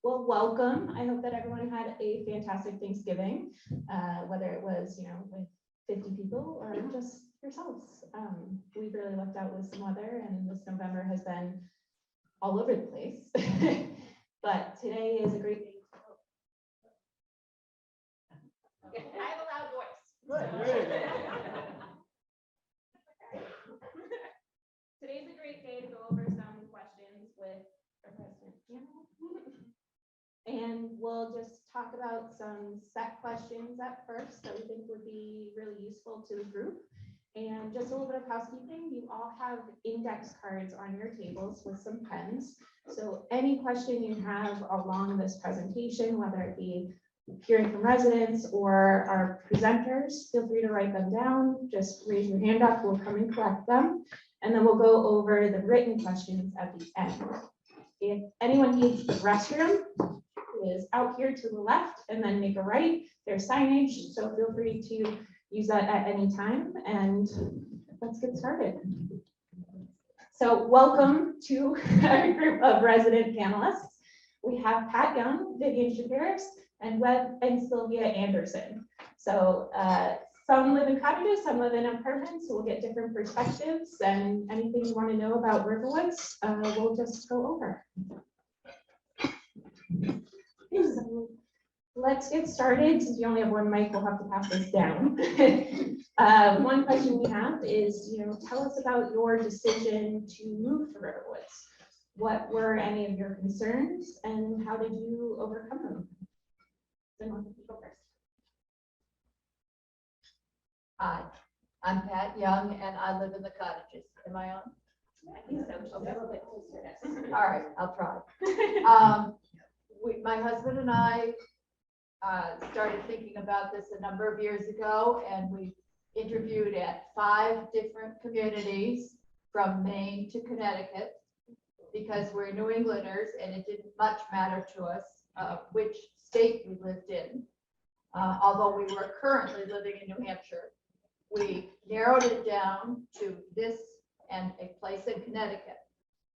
Well, welcome. I hope that everyone had a fantastic Thanksgiving, whether it was, with 50 people or just yourselves. We really lucked out with some weather, and this November has been all over the place. But today is a great day. I have a loud voice. Today's a great day to go over some questions with our president. And we'll just talk about some set questions at first that we think would be really useful to the group. And just a little bit of housekeeping, you all have index cards on your tables with some pens. So any question you have along this presentation, whether it be hearing from residents or our presenters, feel free to write them down. Just raise your hand up, we'll come and collect them. And then we'll go over the written questions at the end. If anyone needs the restroom, it is out here to the left and then make a right. There's signage, so feel free to use that at any time. And let's get started. So welcome to our group of resident panelists. We have Pat Young, Vivian Shapiris, and Webb and Sylvia Anderson. So some live in cottages, some live in apartments, so we'll get different perspectives, and anything you want to know about RiverWoods, we'll just go over. So let's get started. Since you only have one mic, we'll have to pass this down. One question we have is, tell us about your decision to move to RiverWoods. What were any of your concerns, and how did you overcome them? Then I'll go first. Hi, I'm Pat Young, and I live in the cottages. Am I on? I think so. Just a little bit closer. All right, I'll try. My husband and I started thinking about this a number of years ago, and we interviewed at 5 different communities from Maine to Connecticut because we're New Englanders, and it didn't much matter to us which state we lived in. Although we were currently living in New Hampshire, we narrowed it down to this and a place in Connecticut.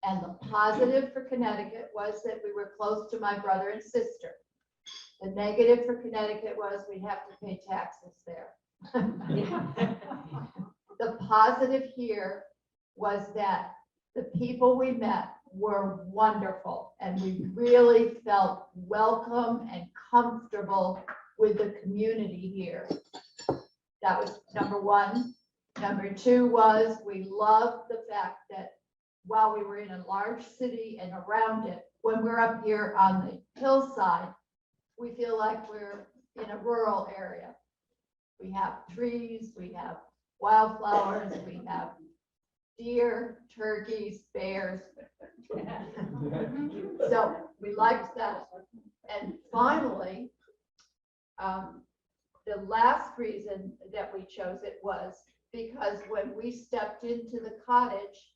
And the positive for Connecticut was that we were close to my brother and sister. The negative for Connecticut was we'd have to pay taxes there. The positive here was that the people we met were wonderful, and we really felt welcome and comfortable with the community here. That was number one. Number two was we loved the fact that while we were in a large city and around it, when we're up here on the hillside, we feel like we're in a rural area. We have trees, we have wildflowers, we have deer, turkeys, bears. So we liked that. And finally, the last reason that we chose it was because when we stepped into the cottage,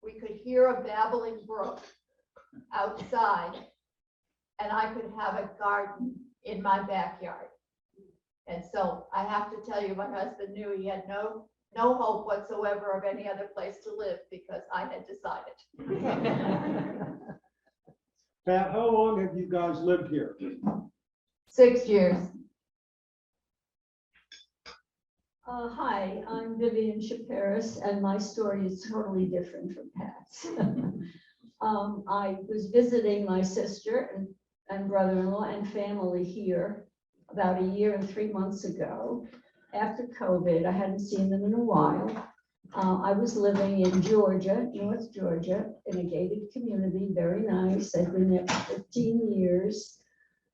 we could hear a babbling brook outside, and I could have a garden in my backyard. And so I have to tell you, my husband knew he had no hope whatsoever of any other place to live because I had decided. Pat, how long have you guys lived here? 6 years. Hi, I'm Vivian Shapiris, and my story is totally different from Pat's. I was visiting my sister and brother-in-law and family here about 1 year and 3 months ago. After COVID, I hadn't seen them in a while. I was living in Georgia, North Georgia, in a gated community, very nice. I'd been there for 15 years.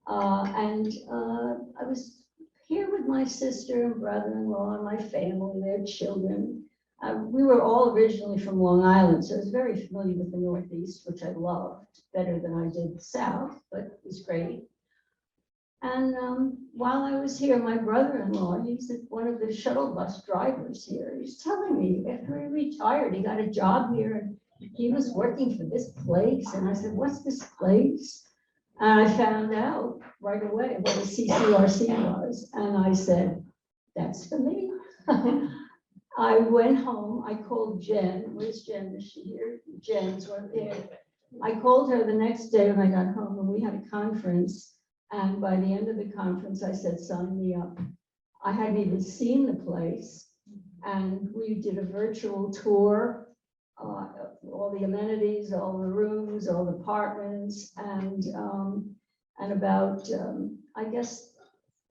I was here with my sister and brother-in-law and my family, their children. We were all originally from Long Island, so I was very familiar with the Northeast, which I loved better than I did the South, but it was great. And while I was here, my brother-in-law, he's one of the shuttle bus drivers here. He's telling me after he retired, he got a job here and he was working for this place. And I said, what's this place? And I found out right away what a CCRC was. And I said, that's for me. I went home, I called Jen. Where's Jen? Is she here? Jen's right there. I called her the next day when I got home and we had a conference. And by the end of the conference, I said, sign me up. I hadn't even seen the place. And we did a virtual tour, all the amenities, all the rooms, all the apartments, and about, I guess,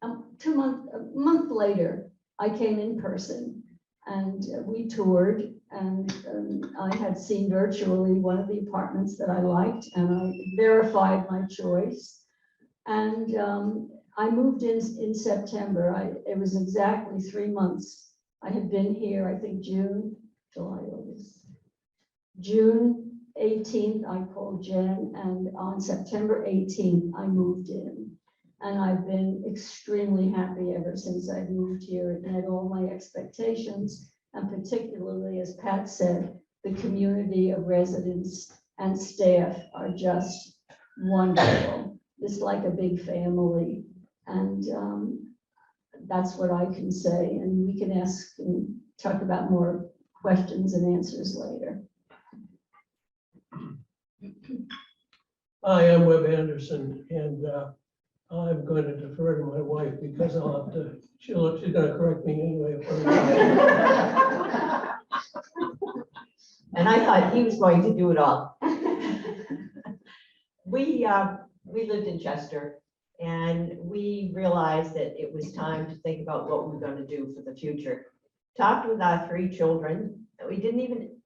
a month later, I came in person and we toured, and I had seen virtually one of the apartments that I liked, and I verified my choice. And I moved in September. It was exactly 3 months. I had been here, I think June, July, August. June 18th, I called Jen, and on September 18th, I moved in. And I've been extremely happy ever since I moved here. It met all my expectations, and particularly, as Pat said, the community of residents and staff are just wonderful. It's like a big family, and that's what I can say. And we can ask and talk about more questions and answers later. Hi, I'm Webb Anderson, and I'm going to defer to my wife because I'll have to, she's going to correct me anyway. And I thought he was going to do it all. We lived in Chester, and we realized that it was time to think about what we were going to do for the future. Talked with our 3 children. We didn't even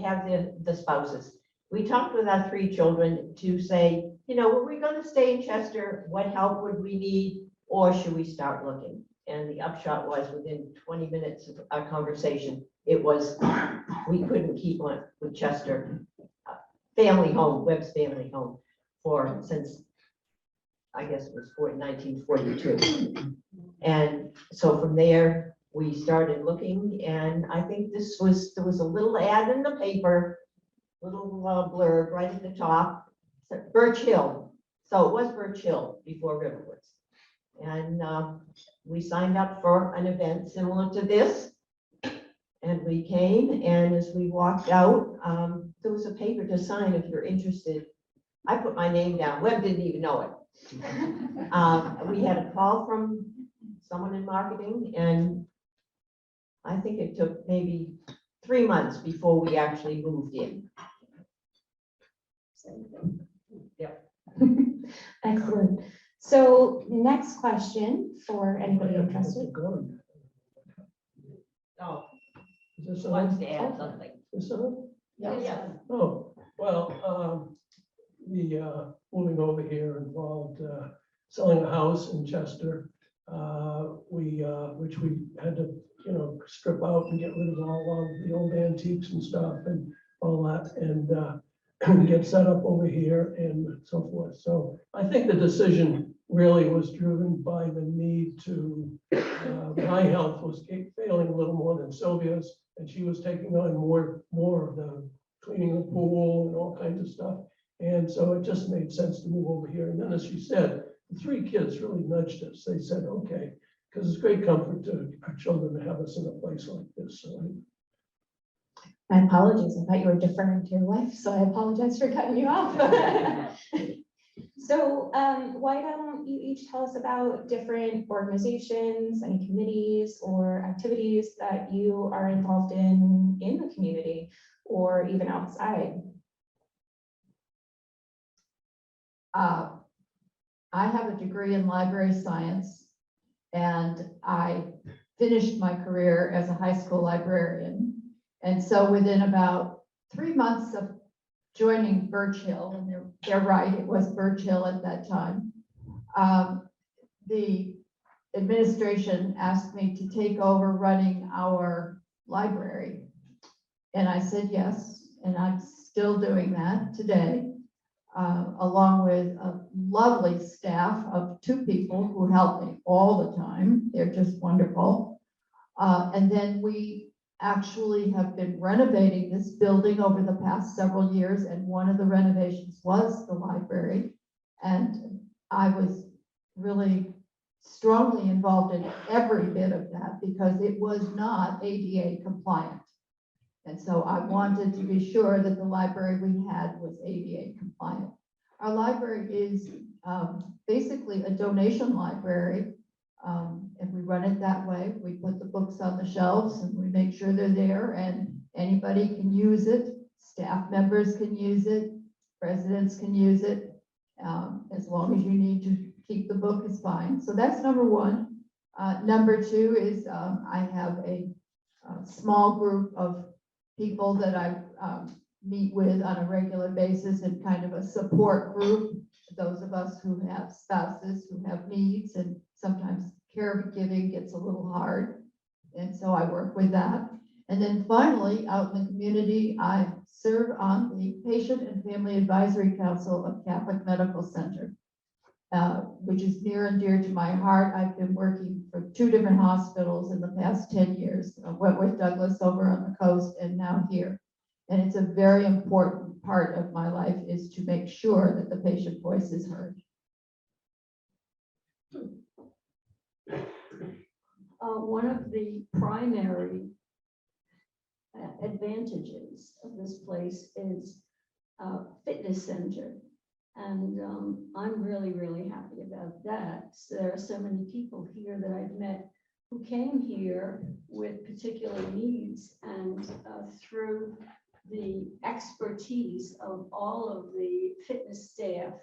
have the spouses. We talked with our 3 children to say, you know, were we going to stay in Chester? What help would we need? Or should we start looking? And the upshot was, within 20 minutes of our conversation, it was, we couldn't keep on with Chester. Family home, Webb's family home, since I guess it was 1942. And so from there, we started looking, and I think there was a little ad in the paper, little blurb right at the top, said Birch Hill. So it was Birch Hill before RiverWoods. And we signed up for an event similar to this. And we came, and as we walked out, there was a paper to sign if you're interested. I put my name down. Webb didn't even know it. We had a call from someone in marketing, and I think it took maybe 3 months before we actually moved in. Excellent. So next question for anybody interested. Oh, Is this wants on? to add something. Is this on? Yes. Oh, well, the moving over here involved selling a house in Chester, which we had to, strip out and get rid of all of the old antiques and stuff and all that, and get set up over here and so forth. So I think the decision really was driven by the need to, my health was failing a little more than Sylvia's, and she was taking on more of the cleaning the pool and all kinds of stuff. And so it just made sense to move over here. And then, as she said, the 3 kids really nudged us. They said, okay, because it's great comfort to our children to have us in a place like this. So My apologies. I thought you were deferring to your wife, so I apologize for cutting you off. So why don't you each tell us about different organizations, any committees or activities that you are involved in the community or even outside? I have a degree in library science, and I finished my career as a high school librarian. And so within about 3 months of joining Birch Hill, and they're right, it was Birch Hill at that time, the administration asked me to take over running our library. And I said yes, and I'm still doing that today, along with a lovely staff of 2 people who help me all the time. They're just wonderful. And then we actually have been renovating this building over the past several years, and one of the renovations was the library. And I was really strongly involved in every bit of that because it was not ADA compliant. And so I wanted to be sure that the library we had was ADA compliant. Our library is basically a donation library. And we run it that way. We put the books on the shelves and we make sure they're there and anybody can use it. Staff members can use it, residents can use it. As long as you need to keep the book is fine. So that's number one. Number two is I have a small group of people that I meet with on a regular basis and kind of a support group. Those of us who have spouses who have needs, and sometimes caregiving gets a little hard. And so I work with that. And then finally, out in the community, I serve on the Patient and Family Advisory Council of Catholic Medical Center, which is near and dear to my heart. I've been working for 2 different hospitals in the past 10 years, Wentworth Douglas over on the coast and now here. And it's a very important part of my life is to make sure that the patient voice is heard. One of the primary advantages of this place is fitness center. And I'm really, really happy about that. So there are so many people here that I've met who came here with particular needs, and through the expertise of all of the fitness staff,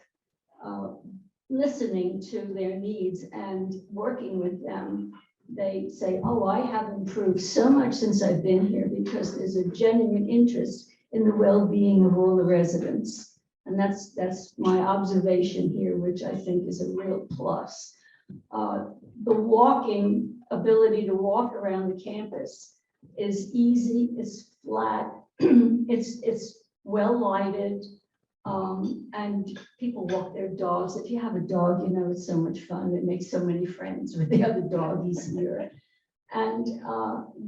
listening to their needs and working with them, they say, oh, I have improved so much since I've been here because there's a genuine interest in the well-being of all the residents. And that's my observation here, which I think is a real plus. The ability to walk around the campus is easy, it's flat, it's well lighted, and people walk their dogs. If you have a dog, you know it's so much fun. It makes so many friends with the other doggies here. And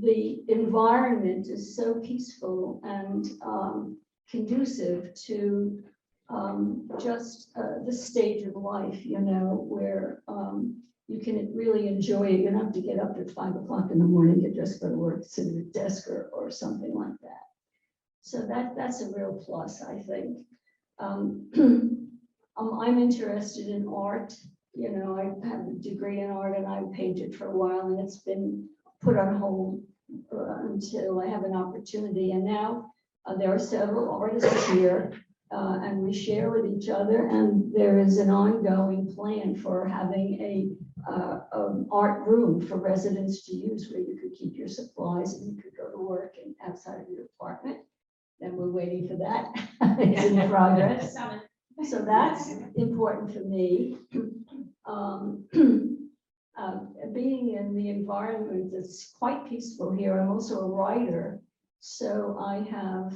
the environment is so peaceful and conducive to just this stage of life, you know, where you can really enjoy it. You don't have to get up at 5 o'clock in the morning, get dressed, go to work, sit at a desk or something like that. So that's a real plus, I think. I'm interested in art. You know, I have a degree in art and I painted for a while, and it's been put on hold until I have an opportunity. And now there are several artists here, and we share with each other. And there is an ongoing plan for having an art room for residents to use, where you could keep your supplies and you could go to work and outside of your apartment. And we're waiting for that. It's in progress. So that's important for me. Being in the environment that's quite peaceful here. I'm also a writer, so I have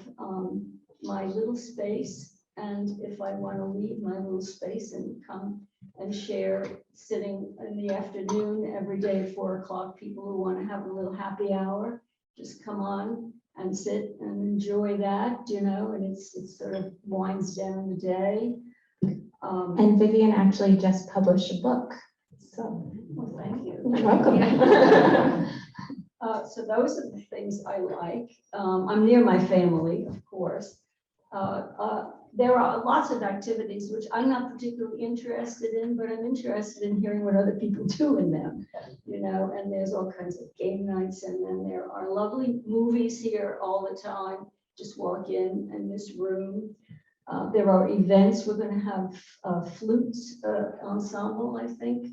my little space, and if I want to leave my little space and come and share, sitting in the afternoon every day at 4 o'clock, people who want to have a little happy hour, just come on and sit and enjoy that, you know, and it sort of winds down the day. And Vivian actually just published a book. So, well, thank you. you're welcome. So those are the things I like. I'm near my family, of course. There are lots of activities which I'm not particularly interested in, but I'm interested in hearing what other people do in them, you know, and there's all kinds of game nights, and then there are lovely movies here all the time. Just walk in this room. There are events. We're going to have flutes ensemble, I think,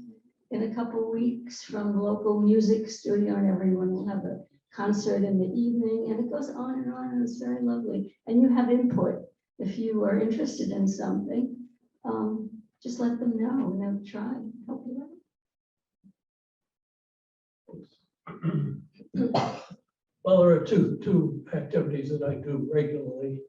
in a couple of weeks from the local music studio, and everyone will have a concert in the evening, and it goes on, and it's very lovely. And you have input. If you are interested in something, just let them know, and they'll try and help you out. Well, there are two activities that I do regularly.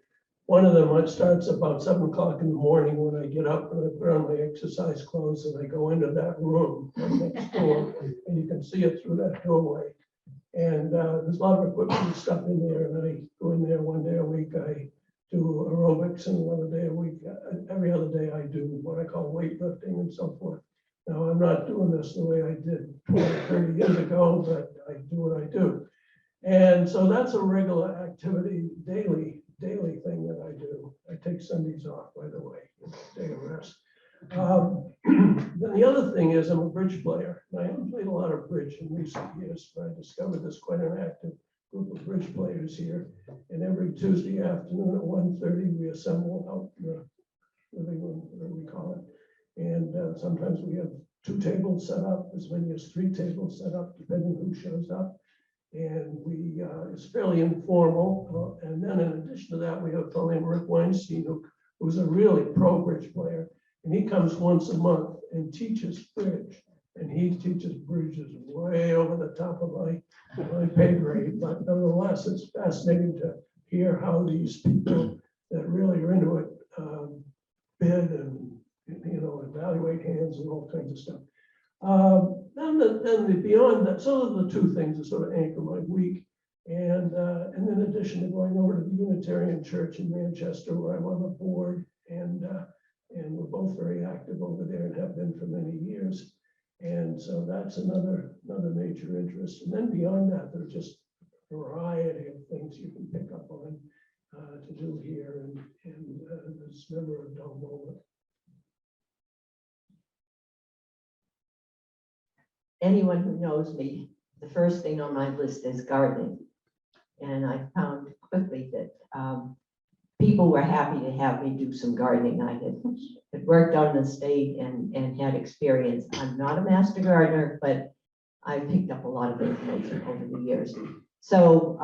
One of them starts about 7 o'clock in the morning when I get up and I put on my exercise clothes and I go into that room next door, and you can see it through that doorway. And there's a lot of equipment and stuff in there, and I go in there one day a week. I do aerobics, and another day a week, every other day I do what I call weightlifting and so forth. Now, I'm not doing this the way I did 20, 30 years ago, but I do what I do. And so that's a regular activity, daily thing that I do. I take Sundays off, by the way, day of rest. Then the other thing is I'm a bridge player. I haven't played a lot of bridge in recent years, but I discovered there's quite an active group of bridge players here. And every Tuesday afternoon at 1:30, we assemble out in the living room, whatever we call it. And sometimes we have 2 tables set up, as many as 3 tables set up, depending who shows up. And it's fairly informal. And then in addition to that, we have a fellow named Rick Weinstein, who's a really pro bridge player. And he comes once a month and teaches bridge. And he teaches bridges way over the top of my pay grade. But nevertheless, it's fascinating to hear how these people that really are into it bid and, evaluate hands and all kinds of stuff. Then beyond that, so those are the 2 things that sort of anchor my week. And in addition to going over to the Unitarian Church in Manchester, where I'm on the board, and we're both very active over there and have been for many years. And so that's another major interest. And then beyond that, there's just a variety of things you can pick up on to do here, and there's never a dull moment. Anyone who knows me, the first thing on my list is gardening. And I found quickly that people were happy to have me do some gardening. I had worked on the state and had experience. I'm not a master gardener, but I picked up a lot of information over the years. So,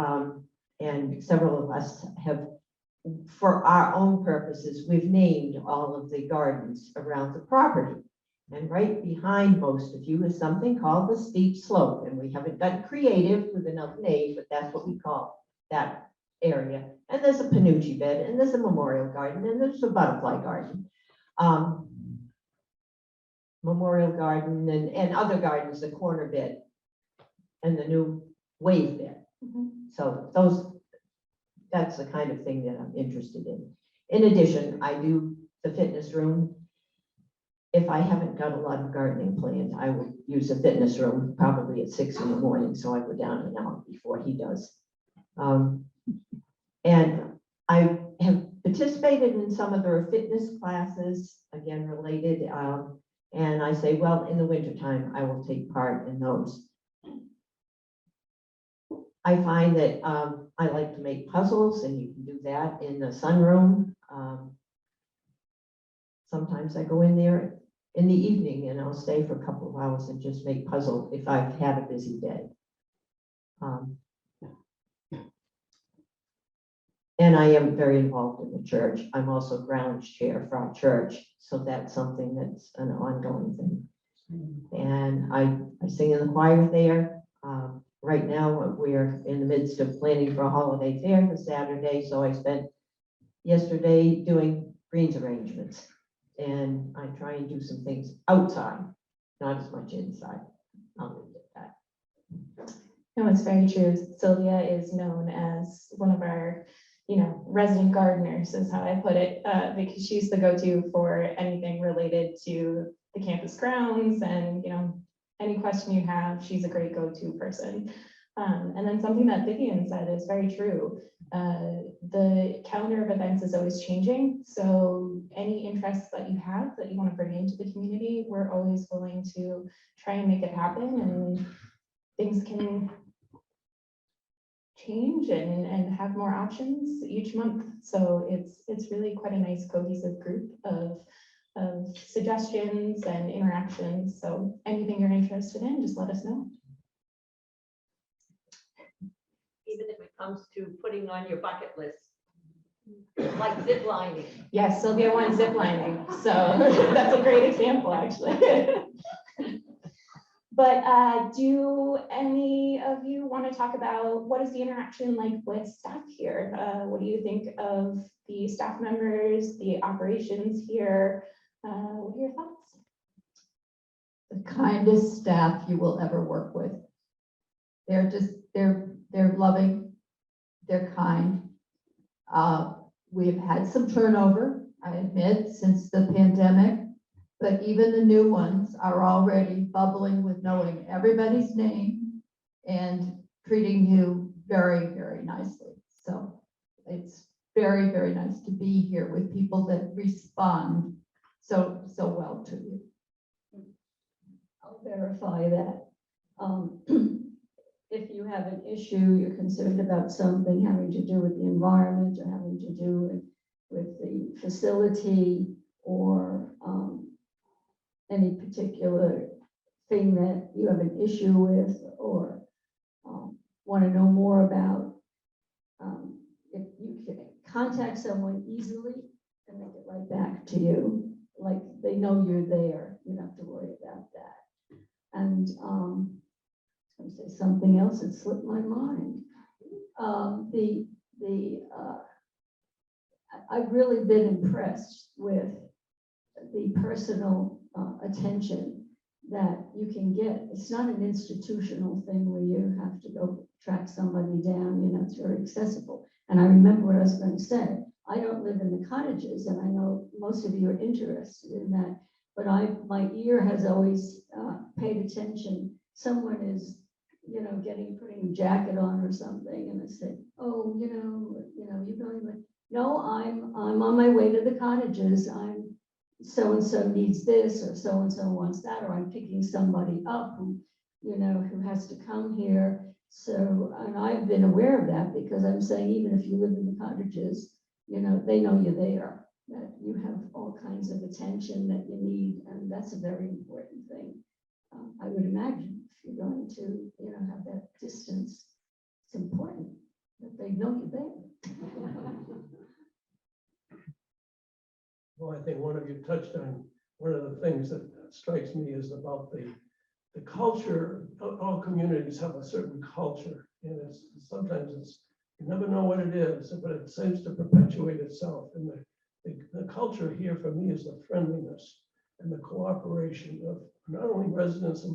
and several of us have, for our own purposes, we've named all of the gardens around the property. And right behind most of you is something called the steep slope. And we haven't gotten creative with another name, but that's what we call that area. And there's a Panucci bed, and there's a memorial garden, and there's a butterfly garden. Memorial garden and other gardens, the corner bed and the new wave bed. So that's the kind of thing that I'm interested in. In addition, I do the fitness room. If I haven't got a lot of gardening planned, I will use a fitness room probably at 6 in the morning. So I go down an hour before he does. And I have participated in some of their fitness classes, again, related. And I say, well, in the wintertime, I will take part in those. I find that I like to make puzzles, and you can do that in the sunroom. Sometimes I go in there in the evening and I'll stay for a couple of hours and just make puzzle if I've had a busy day. And I am very involved in the church. I'm also grounds chair for our church. So that's something that's an ongoing thing. And I sing in the choir there. Right now, we're in the midst of planning for a holiday fair this Saturday. So I spent yesterday doing greens arrangements. And I try and do some things outside, not as much inside. I'll leave it at that. No, it's very true. Sylvia is known as one of our, resident gardeners is how I put it, because she's the go-to for anything related to the campus grounds and, any question you have, she's a great go-to person. And then something that Vivian said is very true. The calendar of events is always changing. So any interests that you have that you want to bring into the community, we're always willing to try and make it happen, and things can change and have more options each month. So it's really quite a nice cohesive group of suggestions and interactions. So anything you're interested in, just let us know. Even if it comes to putting on your bucket list, like zip lining. Yes, Sylvia went zip lining, so that's a great example, actually. But do any of you want to talk about what is the interaction like with staff here? What do you think of the staff members, the operations here? What are your thoughts? The kindest staff you will ever work with. They're loving, they're kind. We've had some turnover, I admit, since the pandemic, but even the new ones are already bubbling with knowing everybody's name and treating you very, very nicely. So it's very, very nice to be here with people that respond so well to you. I'll verify that. If you have an issue, you're concerned about something having to do with the environment or having to do with the facility or any particular thing that you have an issue with or want to know more about, if you can contact someone easily and they get right back to you, like they know you're there, you don't have to worry about that. And I was gonna say something else that slipped my mind. I've really been impressed with the personal attention that you can get. It's not an institutional thing where you have to go track somebody down, you know, it's very accessible. And I remember what I was going to say. I don't live in the cottages, and I know most of you are interested in that, but my ear has always paid attention. Someone is, you know, putting a jacket on or something, and I say, oh, you know, you're going with, no, I'm on my way to the cottages. I'm so-and-so needs this, or so-and-so wants that, or I'm picking somebody up who, you know, who has to come here. So, and I've been aware of that because I'm saying, even if you live in the cottages, you know, they know you're there, that you have all kinds of attention that you need, and that's a very important thing. I would imagine if you're going to, you know, have that distance, it's important that they know you're there. Well, I think one of you touched on one of the things that strikes me is about the culture. All communities have a certain culture, and sometimes you never know what it is, but it seems to perpetuate itself. And the culture here for me is the friendliness and the cooperation of not only residents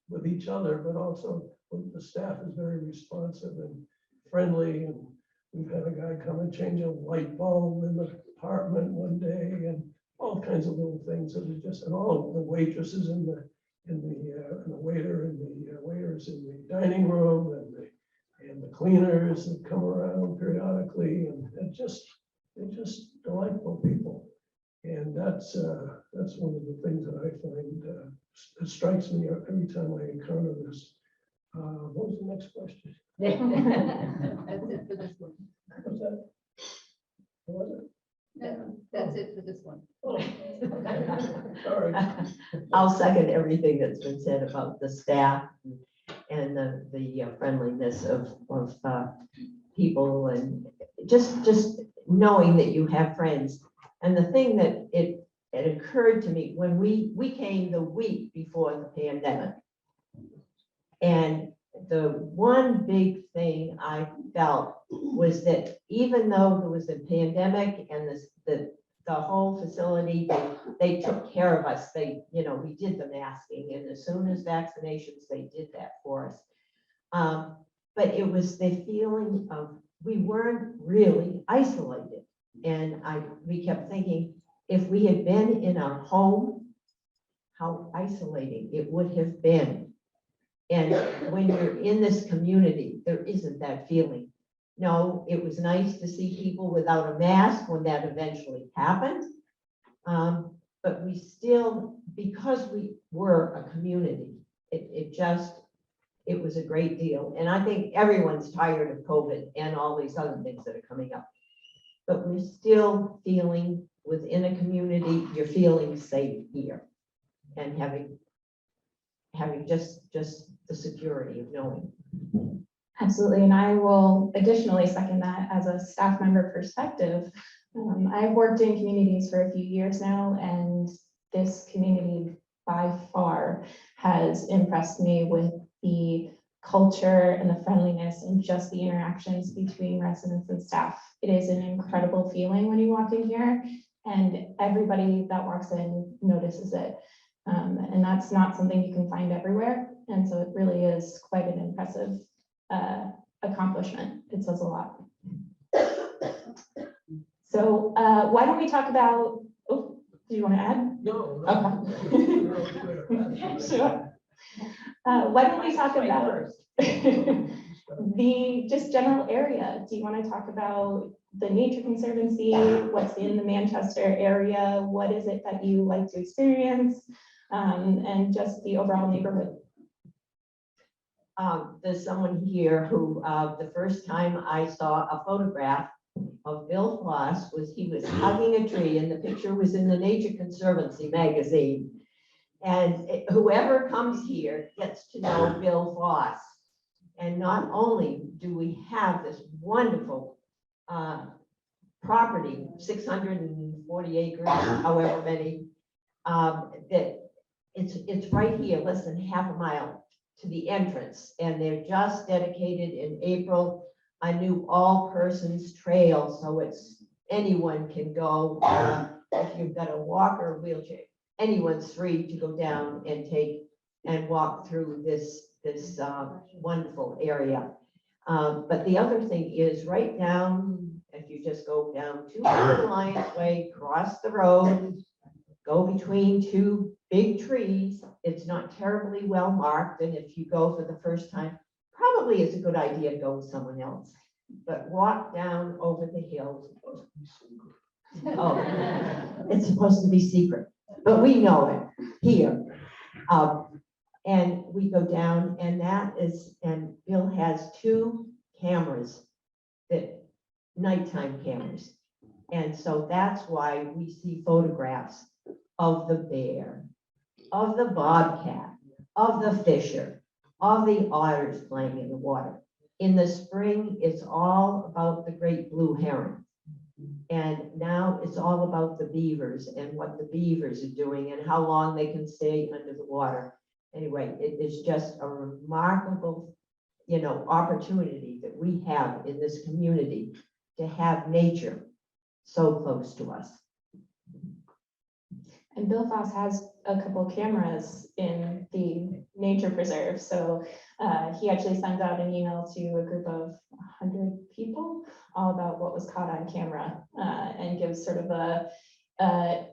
with each other, but also the staff is very responsive and friendly. And we've had a guy come and change a light bulb in the apartment one day, and all kinds of little things that are just, and all the waitresses and the waiter and the waiters in the dining room and the cleaners that come around periodically, and they're just delightful people. And that's one of the things that I find it strikes me every time I encounter this. What was the next question? That's it for this one. What was that? What was it? No, that's it for this one. Oh, okay. Sorry. I'll second everything that's been said about the staff and the friendliness of people, and just knowing that you have friends. And the thing that it occurred to me when we came the week before the pandemic, and the one big thing I felt was that even though there was a pandemic and the whole facility, they took care of us. We did the masking, and as soon as vaccinations, they did that for us. But it was the feeling of we weren't really isolated. And we kept thinking, if we had been in our home, how isolating it would have been. And when you're in this community, there isn't that feeling. No, it was nice to see people without a mask when that eventually happened. But we still, because we were a community, it was a great deal. And I think everyone's tired of COVID and all these other things that are coming up. But we're still feeling within a community, you're feeling safe here and having just the security of knowing. Absolutely, and I will additionally second that as a staff member perspective. I've worked in communities for a few years now, and this community by far has impressed me with the culture and the friendliness and just the interactions between residents and staff. It is an incredible feeling when you walk in here, and everybody that walks in notices it. And that's not something you can find everywhere. And so it really is quite an impressive accomplishment. It says a lot. So why don't we talk about, oh, do you want to add? No. Okay. Sure. Why don't we talk about, The just general area, do you want to talk about the Nature Conservancy, what's in the Manchester area, what is it that you like to experience, and just the overall neighborhood? There's someone here who, the first time I saw a photograph of Bill Floss was he was hugging a tree, and the picture was in the Nature Conservancy magazine. And whoever comes here gets to know Bill Floss. And not only do we have this wonderful property, 640 acres, however many, that it's right here, less than half a mile to the entrance. And they're just dedicated in April a new all-persons trail, so it's anyone can go. If you've got a walker or wheelchair, anyone's free to go down and take and walk through this wonderful area. But the other thing is right down, if you just go down to Alliance Way, cross the road, go between two big trees. It's not terribly well marked, and if you go for the first time, probably it's a good idea to go with someone else. But walk down over the hills. Oh, it's supposed to be secret, but we know it here. And we go down, and and Bill has 2 cameras, that nighttime cameras. And so that's why we see photographs of the bear, of the bobcat, of the fisher, of the otters playing in the water. In the spring, it's all about the great blue heron. And now it's all about the beavers and what the beavers are doing and how long they can stay under the water. Anyway, it is just a remarkable, opportunity that we have in this community to have nature so close to us. And Bill Foss has a couple cameras in the nature preserve. So he actually sends out an email to a group of 100 people all about what was caught on camera, and gives sort of a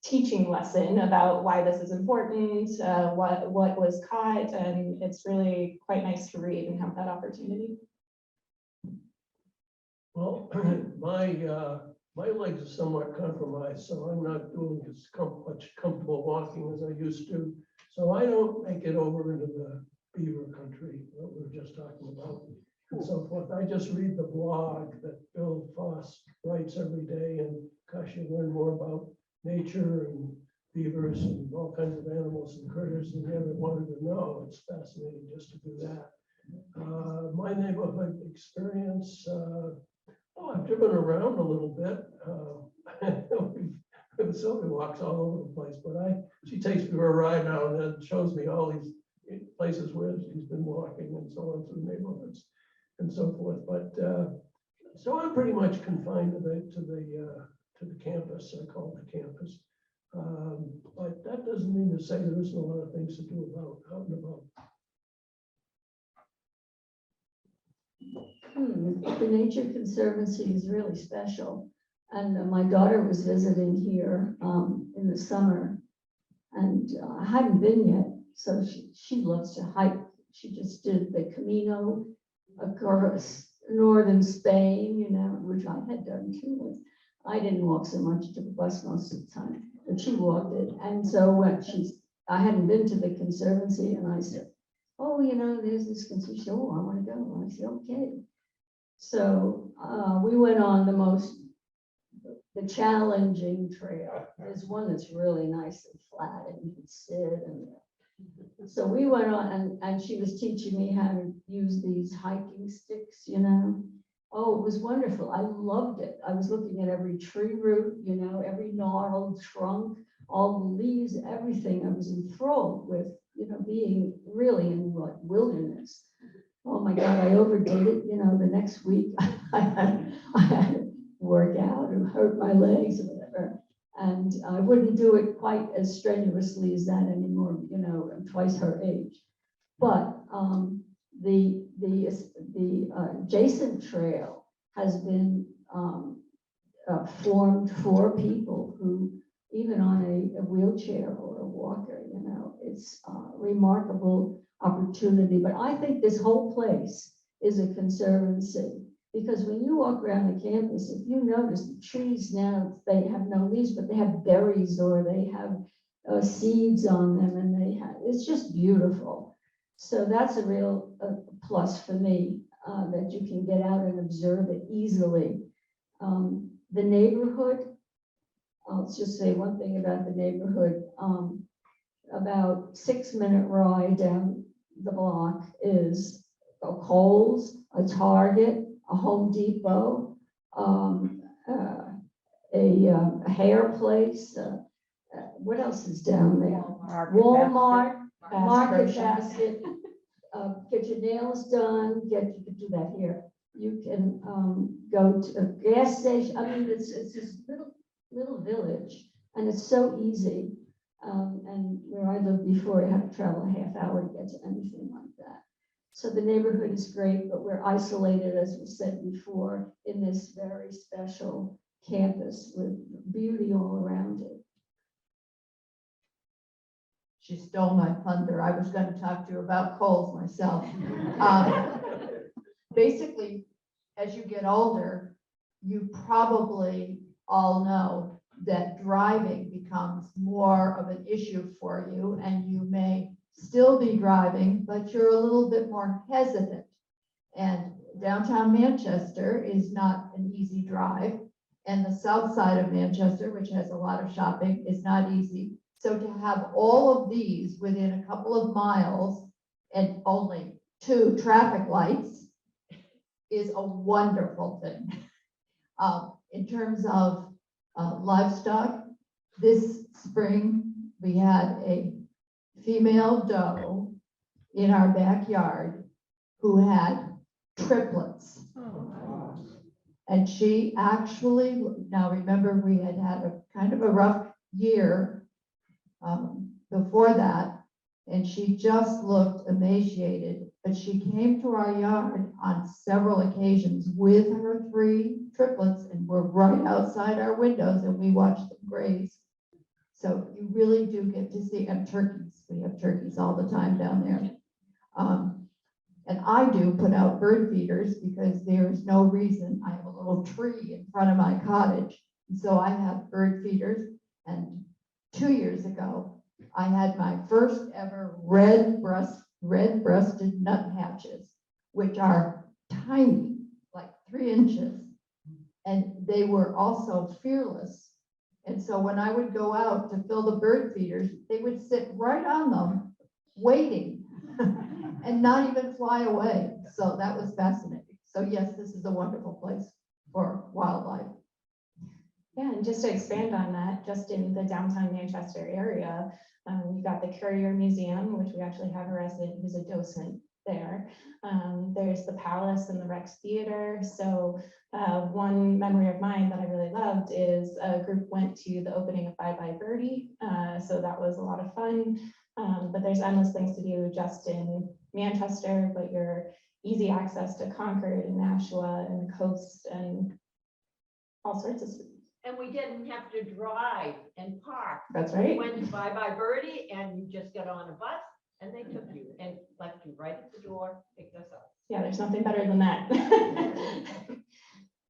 teaching lesson about why this is important, what was caught, and it's really quite nice to read and have that opportunity. Well, my legs are somewhat compromised, so I'm not doing as much comfortable walking as I used to. So I don't make it over into the beaver country that we were just talking about and so forth. I just read the blog that Bill Foss writes every day, and gosh, you learn more about nature and beavers and all kinds of animals and critters than you ever wanted to know. It's fascinating just to do that. My neighborhood experience, I've driven around a little bit. Sylvia walks all over the place, but she takes me for a ride now and then, shows me all these places where she's been walking and so on through neighborhoods and so forth. But so I'm pretty much confined to the campus. I call it the campus. But that doesn't mean to say there isn't a lot of things to do out and about. The Nature Conservancy is really special. And my daughter was visiting here in the summer, and I hadn't been yet. So she loves to hike. She just did the Camino across northern Spain, which I had done too. I didn't walk so much to the bus most of the time, but she walked it. And so when I hadn't been to the Conservancy, and I said, oh, there's this Conservancy. She said, oh, I want to go. And I said, okay. So we went on the challenging trail. There's one that's really nice and flat, and you can sit. And so we went on, and she was teaching me how to use these hiking sticks, Oh, it was wonderful. I loved it. I was looking at every tree root, every gnarled trunk, all the leaves, everything. I was enthralled with, being really in wilderness. Oh my God, I overdid it. The next week I had to work out and hurt my legs or whatever. And I wouldn't do it quite as strenuously as that anymore. I'm twice her age. But the adjacent trail has been formed for people who, even on a wheelchair or a walker, it's remarkable opportunity, but I think this whole place is a conservancy. Because when you walk around the campus, if you notice the trees now, they have no leaves, but they have berries or they have seeds on them, and it's just beautiful. So that's a real plus for me, that you can get out and observe it easily. The neighborhood, I'll just say one thing about the neighborhood. About 6-minute ride down the block is a Kohl's, a Target, a Home Depot, a hair place. What else is down there? Walmart, Market Basket. Get your nails done. You can do that here. You can go to a gas station. I mean, it's this little village, and it's so easy. And where I lived before, I had to travel a half hour to get to anything like that. So the neighborhood is great, but we're isolated, as we said before, in this very special campus with beauty all around it. She stole my thunder. I was going to talk to you about Kohl's myself. Basically, as you get older, you probably all know that driving becomes more of an issue for you, and you may still be driving, but you're a little bit more hesitant. And downtown Manchester is not an easy drive, and the south side of Manchester, which has a lot of shopping, is not easy. So to have all of these within a couple of miles and only 2 traffic lights is a wonderful thing. In terms of livestock, this spring we had a female doe in our backyard who had triplets. And she actually, now remember, we had a kind of a rough year before that, and she just looked emaciated, but she came to our yard on several occasions with her 3 triplets and were right outside our windows, and we watched them graze. So you really do get to see, and turkeys, we have turkeys all the time down there. And I do put out bird feeders because there's no reason. I have a little tree in front of my cottage, and so I have bird feeders. And 2 years ago, I had my first ever red-breasted nuthatches, which are tiny, like 3 inches. And they were also fearless. And so when I would go out to fill the bird feeders, they would sit right on them, waiting, and not even fly away. So that was fascinating. So yes, this is a wonderful place for wildlife. Yeah, and just to expand on that, just in the downtown Manchester area, you've got the Courier Museum, which we actually have a resident who's a docent there. There's the Palace and the Rex Theater. So one memory of mine that I really loved is a group went to the opening of Bye Bye Birdie. So that was a lot of fun. But there's endless things to do just in Manchester, but you're easy access to Concord and Nashua and the coast and all sorts of stuff. And we didn't have to drive and park. That's We right. went to Bye Bye Birdie and you just got on a bus and they took you and left you right at the door, picked us up. Yeah, there's nothing better than that.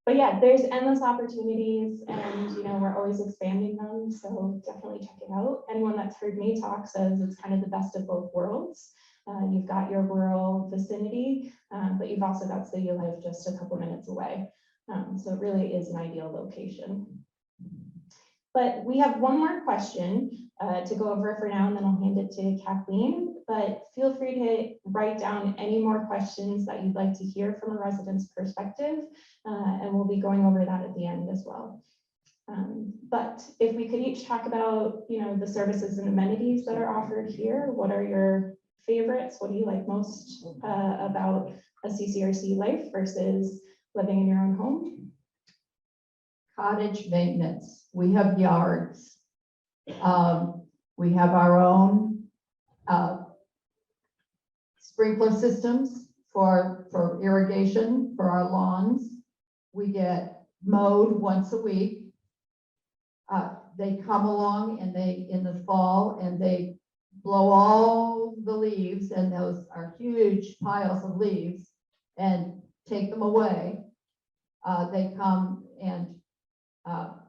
But yeah, there's endless opportunities and, we're always expanding them. So definitely check it out. Anyone that's heard me talk says it's kind of the best of both worlds. You've got your rural vicinity, but you've also got city life just a couple minutes away. So it really is an ideal location. But we have one more question to go over for now, and then I'll hand it to Kathleen. But feel free to write down any more questions that you'd like to hear from a resident's perspective, and we'll be going over that at the end as well. But if we could each talk about, the services and amenities that are offered here, what are your favorites? What do you like most about a CCRC life versus living in your own home? Cottage maintenance. We have yards. We have our own sprinkler systems for irrigation for our lawns. We get mowed once a week. They come along and in the fall and they blow all the leaves, and those are huge piles of leaves, and take them away. They come and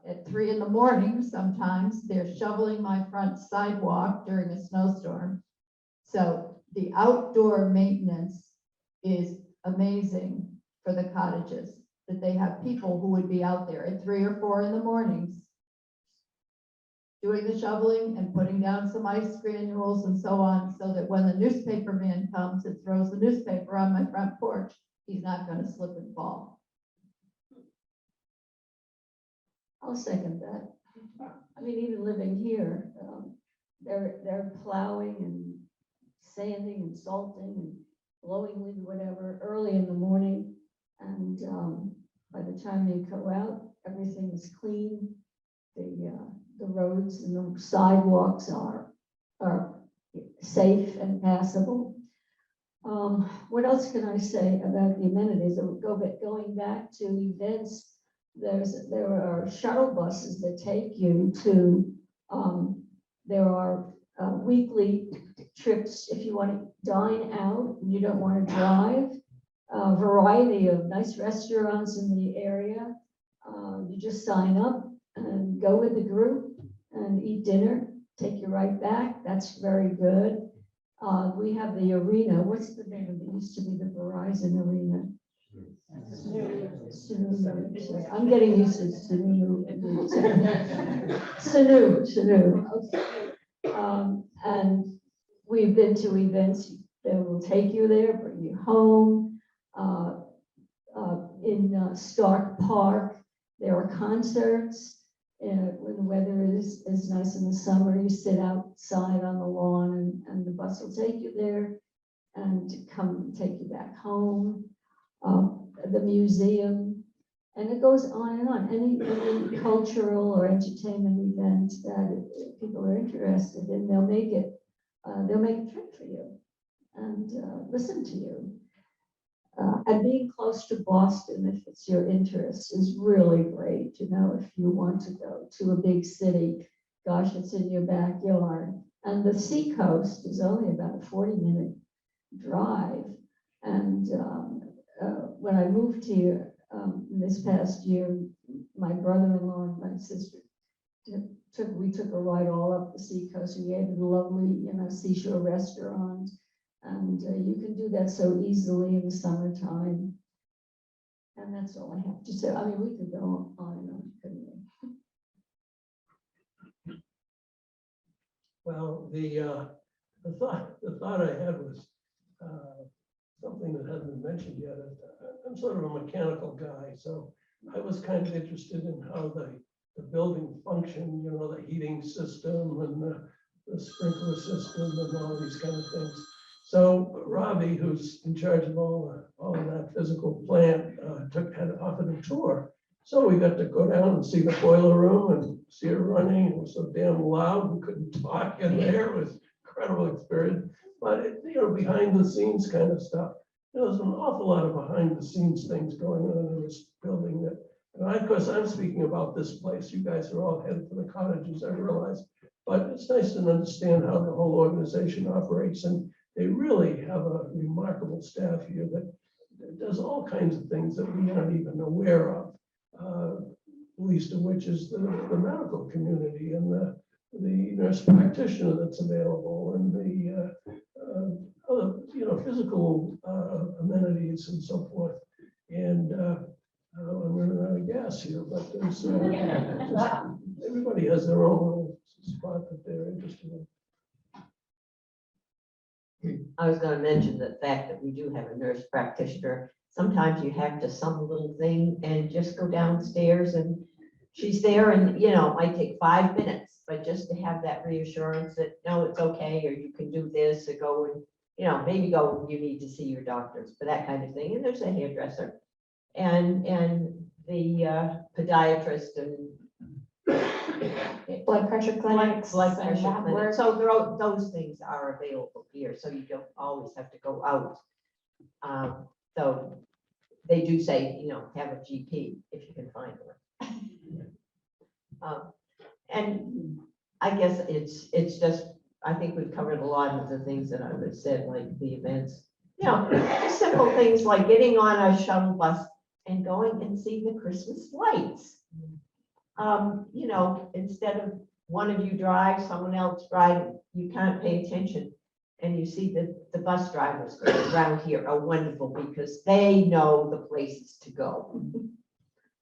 at 3 a.m. sometimes they're shoveling my front sidewalk during a snowstorm. So the outdoor maintenance is amazing for the cottages, that they have people who would be out there at 3 or 4 a.m. doing the shoveling and putting down some ice granules and so on, so that when the newspaper man comes and throws the newspaper on my front porch, he's not going to slip and fall. I'll second that. I mean, even living here, they're plowing and sanding and salting and blowing leaf, whatever, early in the morning. And by the time they go out, everything is clean. The roads and the sidewalks are safe and passable. What else can I say about the amenities? Going back to events, there are shuttle buses that take you to, there are weekly trips if you want to dine out and you don't want to drive. A variety of nice restaurants in the area. You just sign up and go with the group and eat dinner, take you right back. That's very good. We have the arena. What's the name of it? It used to be the Verizon Arena. Sanu. I'm getting used to Sanu. Sanu. Okay. And we've been to events that will take you there, bring you home. In Stark Park, there are concerts. When the weather is nice in the summer, you sit outside on the lawn and the bus will take you there and come take you back home. The museum, and it goes on and on. Any cultural or entertainment event that people are interested in, they'll make a trip for you and listen to you. And being close to Boston, if it's your interest, is really great. You know, if you want to go to a big city, gosh, it's in your backyard. And the seacoast is only about a 40-minute drive. And when I moved here this past year, my brother-in-law and my sister we took a ride all up the seacoast. We ate at a lovely, seashore restaurant. And you can do that so easily in the summertime. And that's all I have to say. I mean, we could go on and on, couldn't we? Well, the thought I had was something that hasn't been mentioned yet. I'm sort of a mechanical guy, so I was kind of interested in how the building function, the heating system and the sprinkler system and all these kind of things. So Robbie, who's in charge of all of that physical plant, had offered a tour. So we got to go down and see the boiler room and see it running. It was so damn loud, we couldn't talk in there. It was incredible experience. But behind the scenes kind of stuff. There's an awful lot of behind the scenes things going on in this building of course, I'm speaking about this place. You guys are all headed for the cottages, I realize. But it's nice to understand how the whole organization operates. And they really have a remarkable staff here that does all kinds of things that we aren't even aware of, least of which is the medical community and the nurse practitioner that's available and the other, physical amenities and so forth. And I'm running out of gas here, but there's everybody has their own little spot that they're interested in. I was going to mention the fact that we do have a nurse practitioner. Sometimes you have to some little thing and just go downstairs and she's there and, it might take 5 minutes, but just to have that reassurance that, no, it's okay, or you can do this, or go and, maybe go, you need to see your doctors, for that kind of thing. And there's a hairdresser and the podiatrist and blood pressure clinics. blood and pressure lab clinic. work. So those things are available here, so you don't always have to go out. So they do say, have a GP if you can find one. And I guess it's just I think we've covered a lot of the things that I would have said, like the events. You know, simple things like getting on a shuttle bus and going and seeing the Christmas lights. You know, instead of one of you drive, someone else drive, you can't pay attention. And you see the bus drivers around here are wonderful because they know the places to go.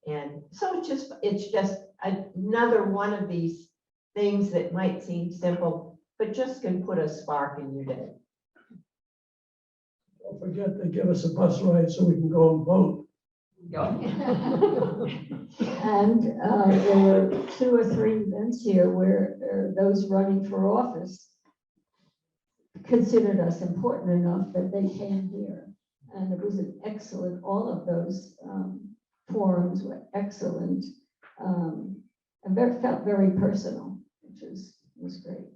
And so it's just another one of these things that might seem simple, but just can put a spark in your day. Don't forget, they give us a bus ride so we can go and vote. And there were 2 or 3 events here where those running for office considered us important enough that they came here. And it was an excellent, all of those forums were excellent. And felt very personal, which was great.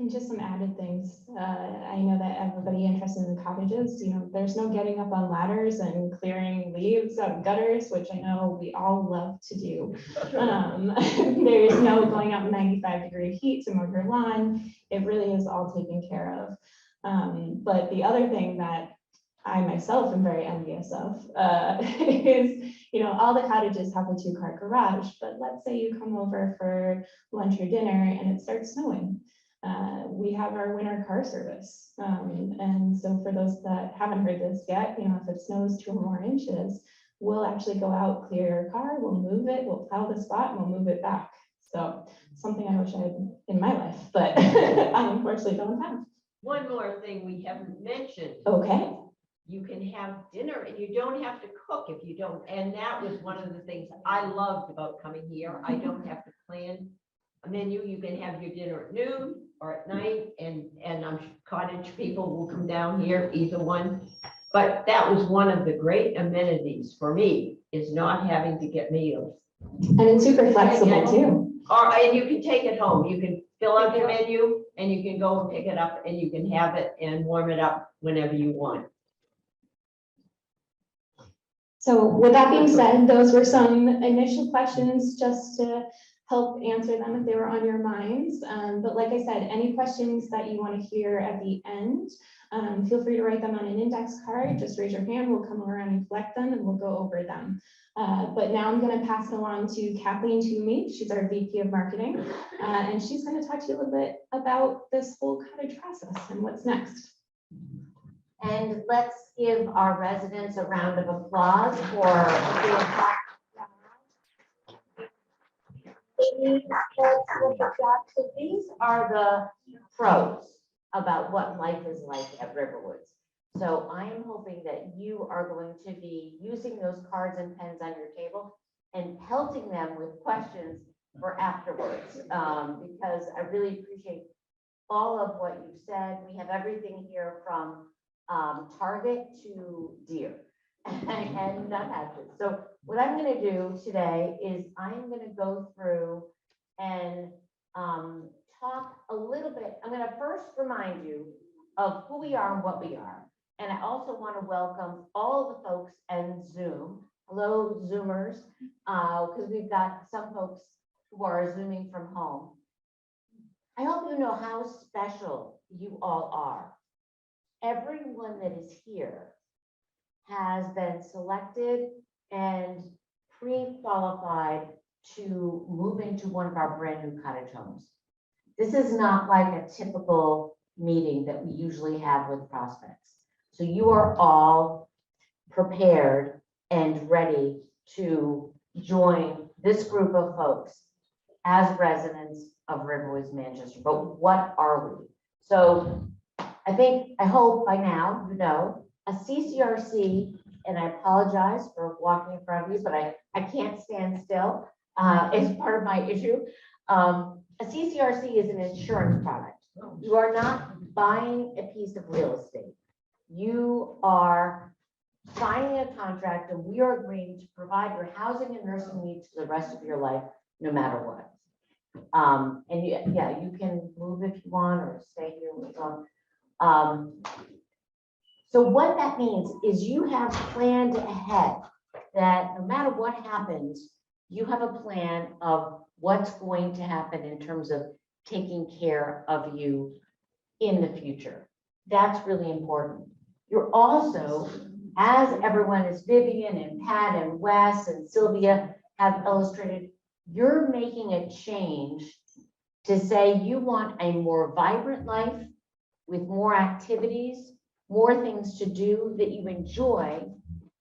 And just some added things. I know that everybody interested in the cottages, you know, there's no getting up on ladders and clearing leaves out of gutters, which I know we all love to do. There's no going out in 95-degree heat to mow your lawn. It really is all taken care of. But the other thing that I myself am very envious of is, you know, all the cottages have a 2-car garage, but let's say you come over for lunch or dinner and it starts snowing. We have our winter car service. And so for those that haven't heard this yet, you know, if it snows 2 or more inches, we'll actually go out, clear your car, we'll move it, we'll plow the spot, and we'll move it back. So something I wish I had in my life, but I unfortunately don't have. One more thing we haven't mentioned. Okay. You can have dinner and you don't have to cook if you don't. And that was one of the things I loved about coming here. I don't have to plan a menu. You can have your dinner at noon or at night, and I'm sure cottage people will come down here, either one. But that was one of the great amenities for me, is not having to get meals. And it's super flexible too. And you can take it home. You can fill out your menu and you can go and pick it up and you can have it and warm it up whenever you want. So with that being said, those were some initial questions just to help answer them if they were on your minds. But like I said, any questions that you want to hear at the end, feel free to write them on an index card. Just raise your hand, we'll come around and collect them and we'll go over them. But now I'm going to pass it along to Kathleen Toomey. She's our VP of Marketing, and she's going to talk to you a little bit about this whole cottage process and what's next. And let's give our residents a round of applause for being part. So these are the pros about what life is like at RiverWoods. So I am hoping that you are going to be using those cards and pens on your table and pelting them with questions for afterwards, because I really appreciate all of what you've said. We have everything here from target to deer and nut hatches. So what I'm going to do today is I'm going to go through and talk a little bit. I'm going to first remind you of who we are and what we are. And I also want to welcome all the folks and Zoom. Hello, Zoomers, because we've got some folks who are Zooming from home. I hope you know how special you all are. Everyone that is here has been selected and pre-qualified to move into one of our brand new cottage homes. This is not like a typical meeting that we usually have with prospects. So you are all prepared and ready to join this group of folks as residents of RiverWoods, Manchester. But what are we? So I hope by now you know a CCRC, and I apologize for walking in front of you, but I can't stand still. It's part of my issue. A CCRC is an insurance product. You are not buying a piece of real estate. You are signing a contract, and we are agreeing to provide your housing and nursing needs for the rest of your life, no matter what. And you can move if you want or stay here with them. So what that means is you have planned ahead that no matter what happens, you have a plan of what's going to happen in terms of taking care of you in the future. That's really important. You're also, as everyone is Vivian and Pat and Wes and Sylvia have illustrated, you're making a change to say you want a more vibrant life with more activities, more things to do that you enjoy,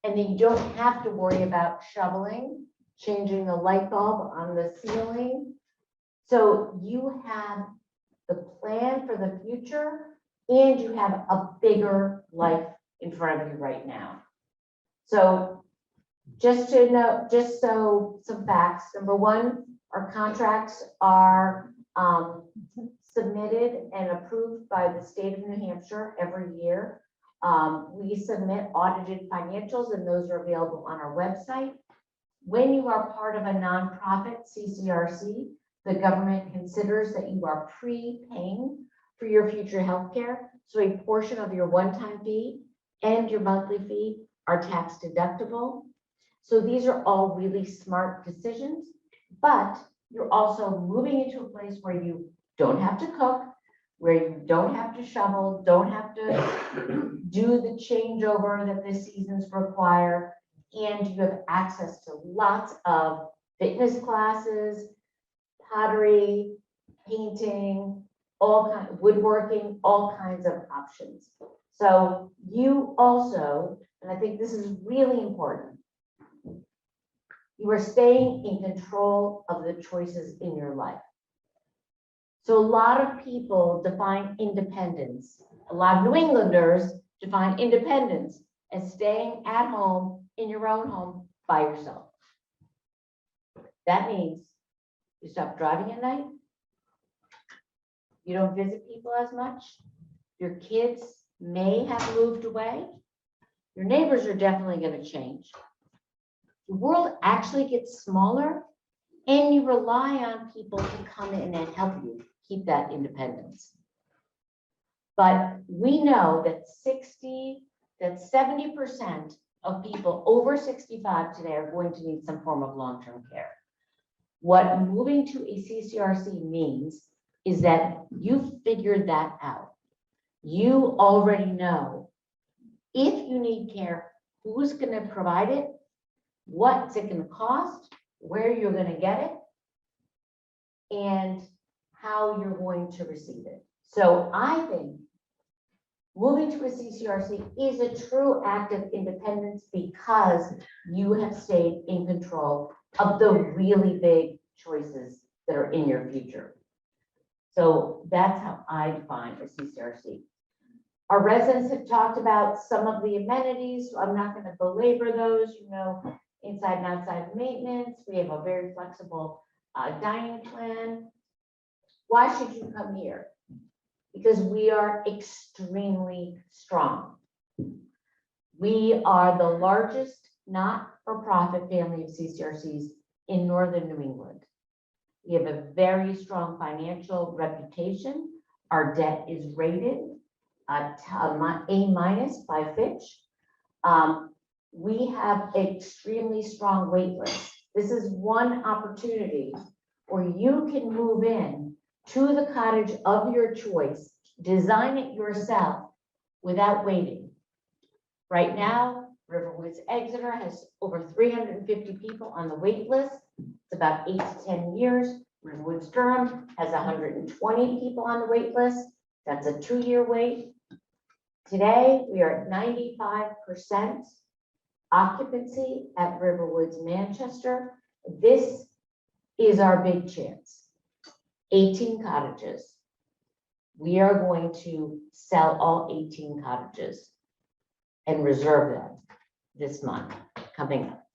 and that you don't have to worry about shoveling, changing the light bulb on the ceiling. So you have the plan for the future, and you have a bigger life in front of you right now. So just to know, just so some facts. Number one, our contracts are submitted and approved by the state of New Hampshire every year. We submit audited financials, and those are available on our website. When you are part of a nonprofit CCRC, the government considers that you are prepaying for your future health care. So a portion of your one-time fee and your monthly fee are tax deductible. So these are all really smart decisions, but you're also moving into a place where you don't have to cook, where you don't have to shovel, don't have to do the changeover that the seasons require, and you have access to lots of fitness classes, pottery, painting, all kinds of woodworking, all kinds of options. So you also, and I think this is really important, you are staying in control of the choices in your life. So a lot of people define independence. A lot of New Englanders define independence as staying at home in your own home by yourself. That means you stop driving at night. You don't visit people as much. Your kids may have moved away. Your neighbors are definitely going to change. The world actually gets smaller, and you rely on people to come in and help you keep that independence. But we know that 70% of people over 65 today are going to need some form of long-term care. What moving to a CCRC means is that you figured that out. You already know if you need care, who's going to provide it, what's it going to cost, where you're going to get it, and how you're going to receive it. So I think moving to a CCRC is a true act of independence because you have stayed in control of the really big choices that are in your future. So that's how I define a CCRC. Our residents have talked about some of the amenities, so I'm not going to belabor those, you know, inside and outside maintenance. We have a very flexible dining plan. Why should you come here? Because we are extremely strong. We are the largest not-for-profit family of CCRCs in Northern New England. We have a very strong financial reputation. Our debt is rated A- by Fitch. We have extremely strong wait lists. This is one opportunity where you can move in to the cottage of your choice, design it yourself without waiting. Right now, RiverWoods Exeter has over 350 people on the wait list. It's about 8 to 10 years. RiverWoods Durham has 120 people on the wait list. That's a 2-year wait. Today, we are at 95% occupancy at RiverWoods Manchester. This is our big chance. 18 cottages. We are going to sell all 18 cottages and reserve them this month coming up.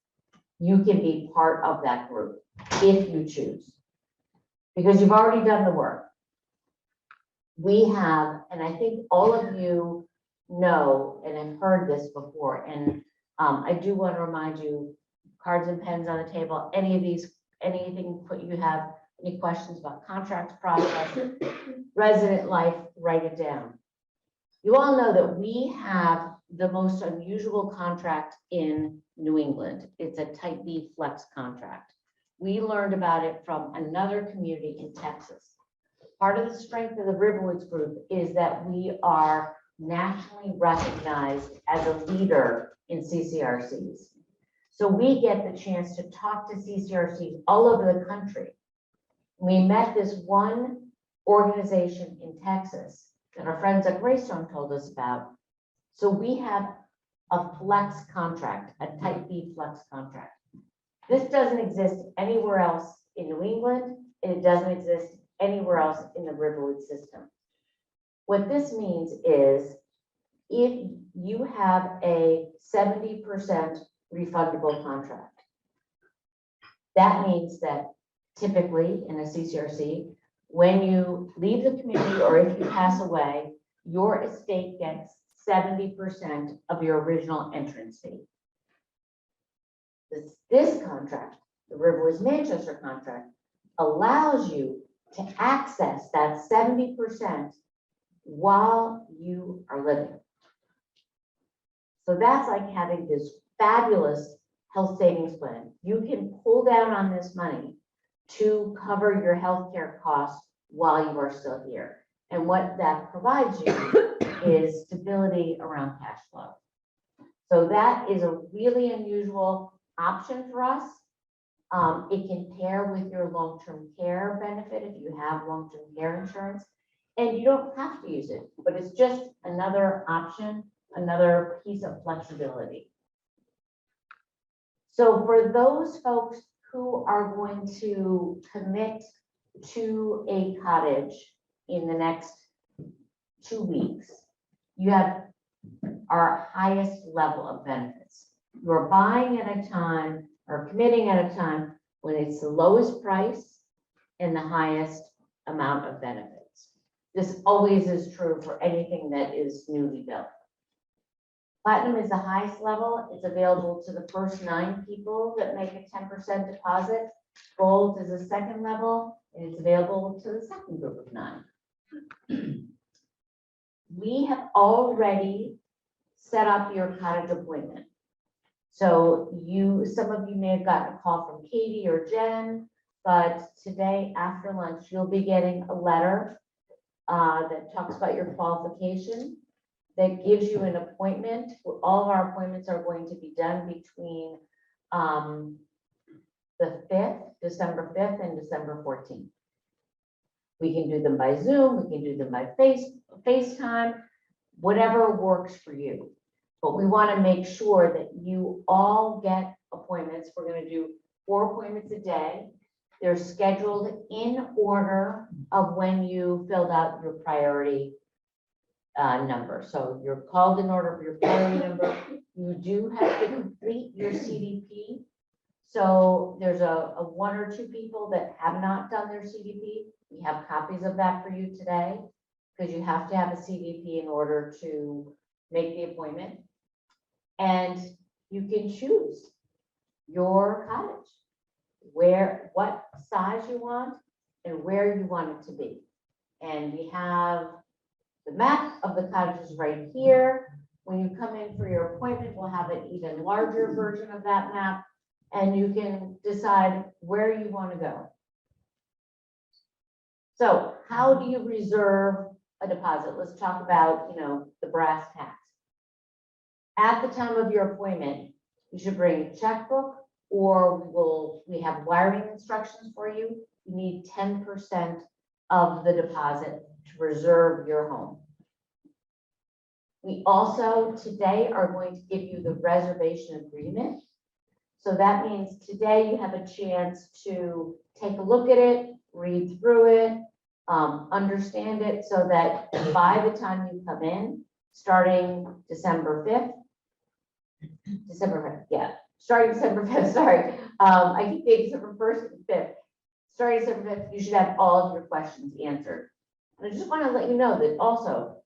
You can be part of that group if you choose, because you've already done the work. We have, and I think all of you know and have heard this before, and I do want to remind you, cards and pens on the table, any of these, anything you have any questions about contract process, resident life, write it down. You all know that we have the most unusual contract in New England. It's a Type B flex contract. We learned about it from another community in Texas. Part of the strength of the RiverWoods Group is that we are nationally recognized as a leader in CCRCs. So we get the chance to talk to CCRCs all over the country. We met this one organization in Texas that our friends at Greystone told us about. So we have a flex contract, a type B flex contract. This doesn't exist anywhere else in New England, and it doesn't exist anywhere else in the RiverWoods system. What this means is if you have a 70% refundable contract, that means that typically in a CCRC, when you leave the community or if you pass away, your estate gets 70% of your original entrance fee. This contract, the RiverWoods Manchester contract, allows you to access that 70% while you are living. So that's like having this fabulous health savings plan. You can pull down on this money to cover your healthcare costs while you are still here. And what that provides you is stability around cash flow. So that is a really unusual option for us. It can pair with your long-term care benefit if you have long-term care insurance, and you don't have to use it, but it's just another option, another piece of flexibility. So for those folks who are going to commit to a cottage in the next 2 weeks, you have our highest level of benefits. You're buying at a time or committing at a time when it's the lowest price and the highest amount of benefits. This always is true for anything that is newly built. Platinum is the highest level. It's available to the first 9 people that make a 10% deposit. Gold is the second level, and it's available to the second group of 9. We have already set up your cottage appointment. So some of you may have gotten a call from Katie or Jen, but today after lunch, you'll be getting a letter that talks about your qualification, that gives you an appointment. All of our appointments are going to be done between the 5th, December 5th and December 14th. We can do them by Zoom, we can do them by FaceTime, whatever works for you. But we want to make sure that you all get appointments. We're going to do 4 appointments a day. They're scheduled in order of when you filled out your priority number. So you're called in order of your priority number. You do have to complete your CDP. So there's a 1 or 2 people that have not done their CDP. We have copies of that for you today because you have to have a CDP in order to make the appointment. And you can choose your cottage, what size you want and where you want it to be. And we have the map of the cottages right here. When you come in for your appointment, we'll have an even larger version of that map, and you can decide where you want to go. So how do you reserve a deposit? Let's talk about, the brass tacks. At the time of your appointment, you should bring a checkbook, or we have wiring instructions for you. You need 10% of the deposit to reserve your home. We also today are going to give you the reservation agreement. So that means today you have a chance to take a look at it, read through it, understand it, so that by the time you come in, starting December 5th, starting December 5th, sorry. I keep saying December 1st and 5th. Starting December 5th, you should have all of your questions answered. And I just want to let you know that also,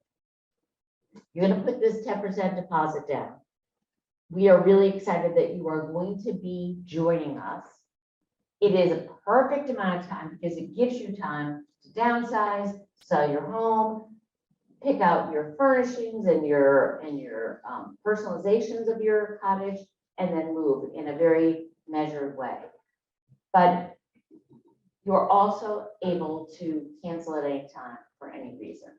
you're going to put this 10% deposit down. We are really excited that you are going to be joining us. It is a perfect amount of time because it gives you time to downsize, sell your home, pick out your furnishings and your personalizations of your cottage, and then move in a very measured way. But You're also able to cancel at any time for any reason.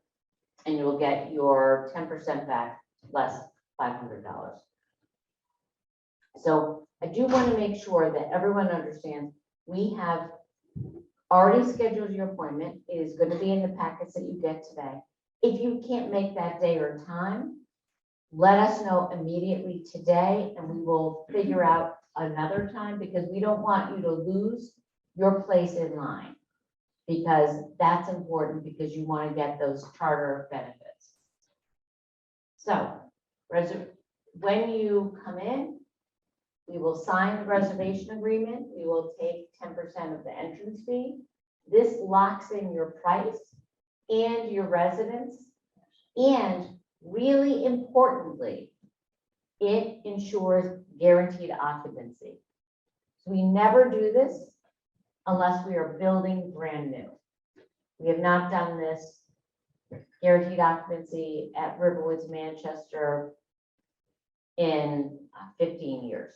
And you will get your 10% back, less $500. So I do want to make sure that everyone understands, we have already scheduled your appointment. It is going to be in the packets that you get today. If you can't make that day or time, let us know immediately today and we will figure out another time, because we don't want you to lose your place in line. Because that's important, because you want to get those charter benefits. So, when you come in, we will sign the reservation agreement. We will take 10% of the entrance fee. This locks in your price and your residence. And really importantly, it ensures guaranteed occupancy. So we never do this unless we are building brand new. We have not done this guaranteed occupancy at RiverWoods Manchester in 15 years.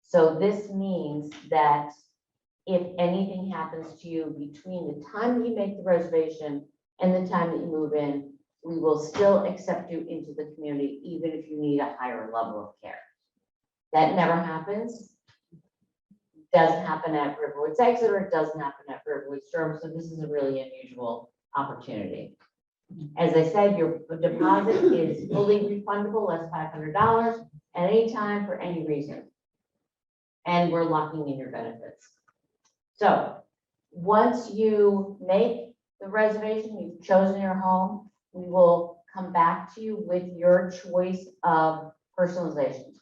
So this means that if anything happens to you between the time that you make the reservation and the time that you move in, we will still accept you into the community, even if you need a higher level of care. That never happens. Doesn't happen at RiverWoods Exeter, it doesn't happen at RiverWoods Durham, so this is a really unusual opportunity. As I said, your deposit is fully refundable, less $500 at any time for any reason. And we're locking in your benefits. So once you make the reservation, you've chosen your home, we will come back to you with your choice of personalization.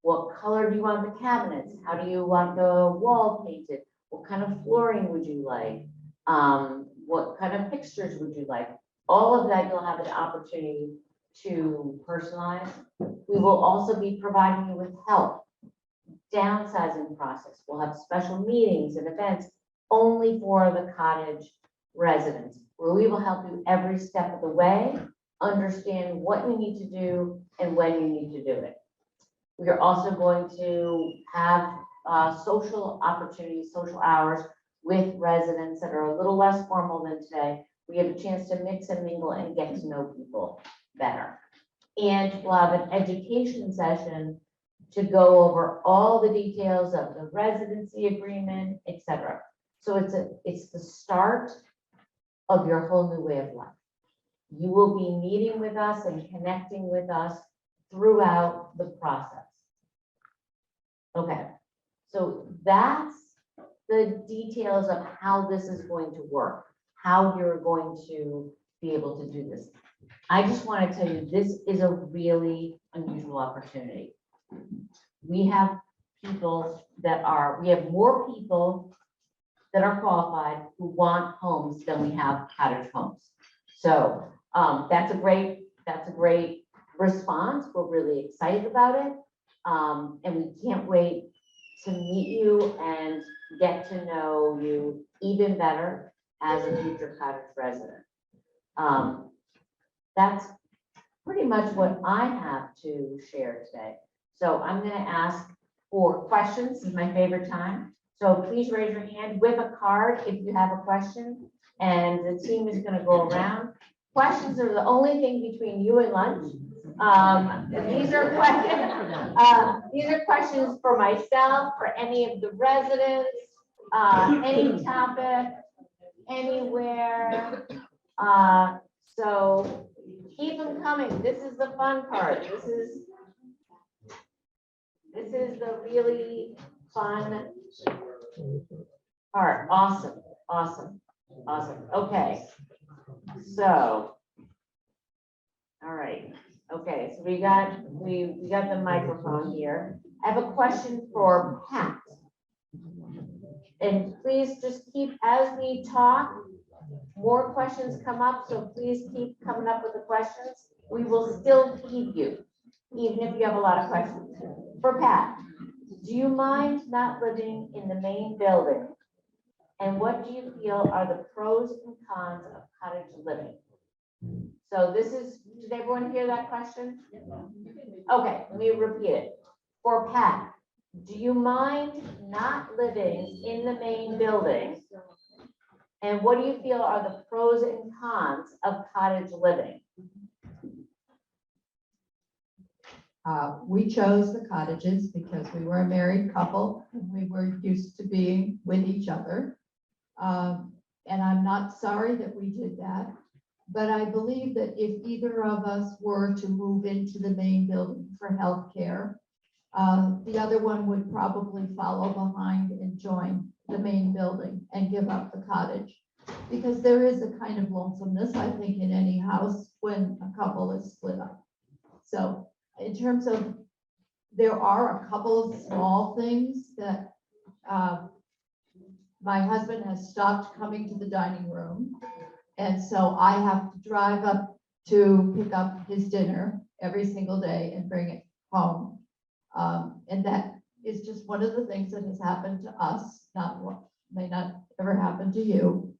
What color do you want the cabinets? How do you want the wall painted? What kind of flooring would you like? What kind of fixtures would you like? All of that you'll have an opportunity to personalize. We will also be providing you with help. Downsizing process. We'll have special meetings and events only for the cottage residents, where we will help you every step of the way, understand what you need to do and when you need to do it. We are also going to have social opportunities, social hours with residents that are a little less formal than today. We have a chance to mix and mingle and get to know people better. And we'll have an education session to go over all the details of the residency agreement, etc. So it's the start of your whole new way of life. You will be meeting with us and connecting with us throughout the process. Okay, so that's the details of how this is going to work, how you're going to be able to do this. I just want to tell you, this is a really unusual opportunity. We have we have more people that are qualified who want homes than we have cottage homes. So that's a great response. We're really excited about it. And we can't wait to meet you and get to know you even better as a future cottage resident. That's pretty much what I have to share today. So I'm going to ask for questions. This is my favorite time. So please raise your hand with a card if you have a question, and the team is going to go around. Questions are the only thing between you and lunch. These are questions for myself, for any of the residents, any topic, anywhere. So keep them coming. This is the fun part. This is the really fun part. Awesome, awesome, awesome. Okay, so, all right. Okay, so we got the microphone here. I have a question for Pat. And please just keep, as we talk, more questions come up, so please keep coming up with the questions. We will still keep you, even if you have a lot of questions. For Pat, do you mind not living in the main building? And what do you feel are the pros and cons of cottage living? So this is, did everyone hear that question? Okay, let me repeat it. For Pat, do you mind not living in the main building? And what do you feel are the pros and cons of cottage living? We chose the cottages because we were a married couple and we were used to being with each other. And I'm not sorry that we did that, but I believe that if either of us were to move into the main building for healthcare, the other one would probably follow behind and join the main building and give up the cottage. Because there is a kind of lonesomeness, I think, in any house when a couple is split up. So in terms of, there are a couple of small things that my husband has stopped coming to the dining room. And so I have to drive up to pick up his dinner every single day and bring it home. And that is just one of the things that has happened to us, not what may not ever happen to you.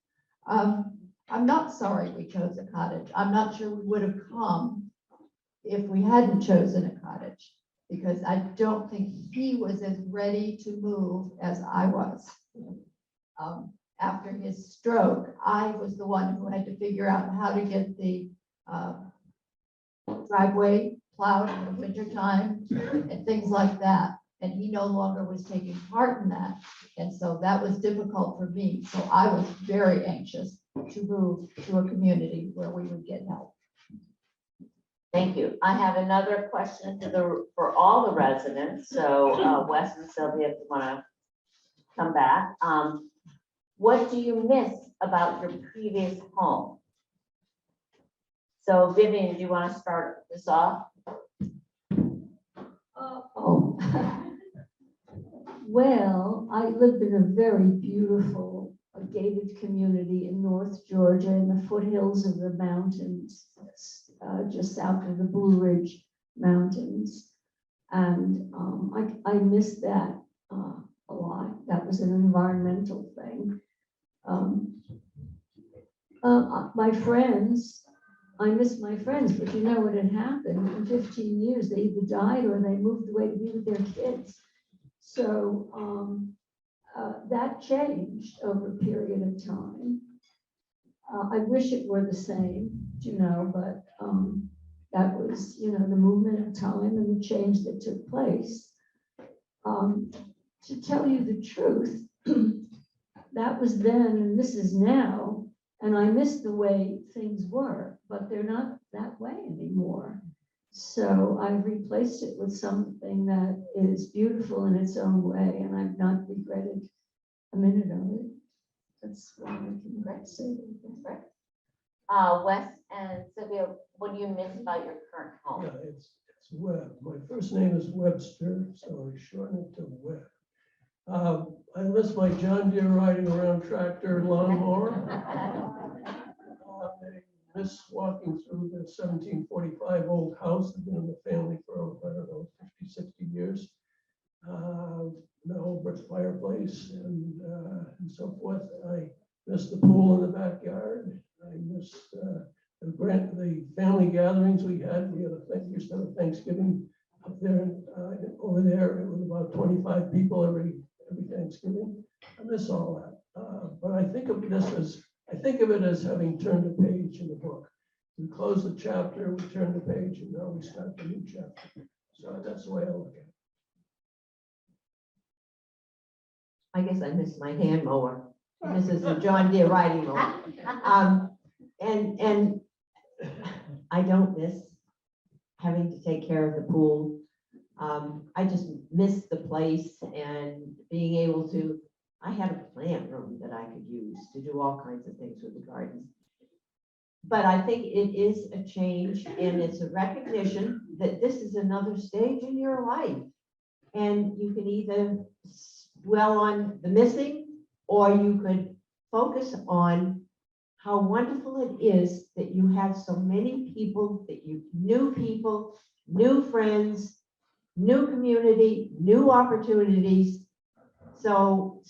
I'm not sorry we chose a cottage. I'm not sure we would have come if we hadn't chosen a cottage, because I don't think he was as ready to move as I was. After his stroke, I was the one who had to figure out how to get the driveway plowed in the wintertime and things like that. And he no longer was taking part in that. And so that was difficult for me. So I was very anxious to move to a community where we would get help. Thank you. I have another question for all the residents. So Wes and Sylvia, if you want to come back. What do you miss about your previous home? So Vivian, do you want to start this off? Well, I lived in a very beautiful gated community in North Georgia in the foothills of the mountains, just south of the Blue Ridge Mountains. And I miss that a lot. That was an environmental thing. My friends, I miss my friends, but you know what had happened? In 15 years, they either died or they moved away to be with their kids. So that changed over a period of time. I wish it were the same, but that was, the movement of time and the change that took place. To tell you the truth, that was then and this is now, and I miss the way things were, but they're not that way anymore. So I've replaced it with something that is beautiful in its own way, and I've not regretted a minute of it. That's what I can say. Wes and Sylvia, what do you miss about your current home? Yeah, it's Webb. My first name is Webster, so I shorten it to Webb. I miss my John Deere riding around tractor lawnmower. I miss walking through the 1745 old house. I've been in the family for, I don't know, 50, 60 years. The old brick fireplace and so forth. I miss the pool in the backyard. I miss the family gatherings we had. We used to have a Thanksgiving up there, over there. It was about 25 people every Thanksgiving. I miss all that. But I think of it as having turned a page in the book. We close the chapter, we turn the page, and now we start the new chapter. So that's the way I look at it. I guess I miss my hand mower. This is a John Deere riding mower. And I don't miss having to take care of the pool. I just miss the place and being able to, I had a plant room that I could use to do all kinds of things with the gardens. But I think it is a change, and it's a recognition that this is another stage in your life. And you can either dwell on the missing, or you could focus on how wonderful it is that you have so many people, that you new friends, new community, new opportunities. So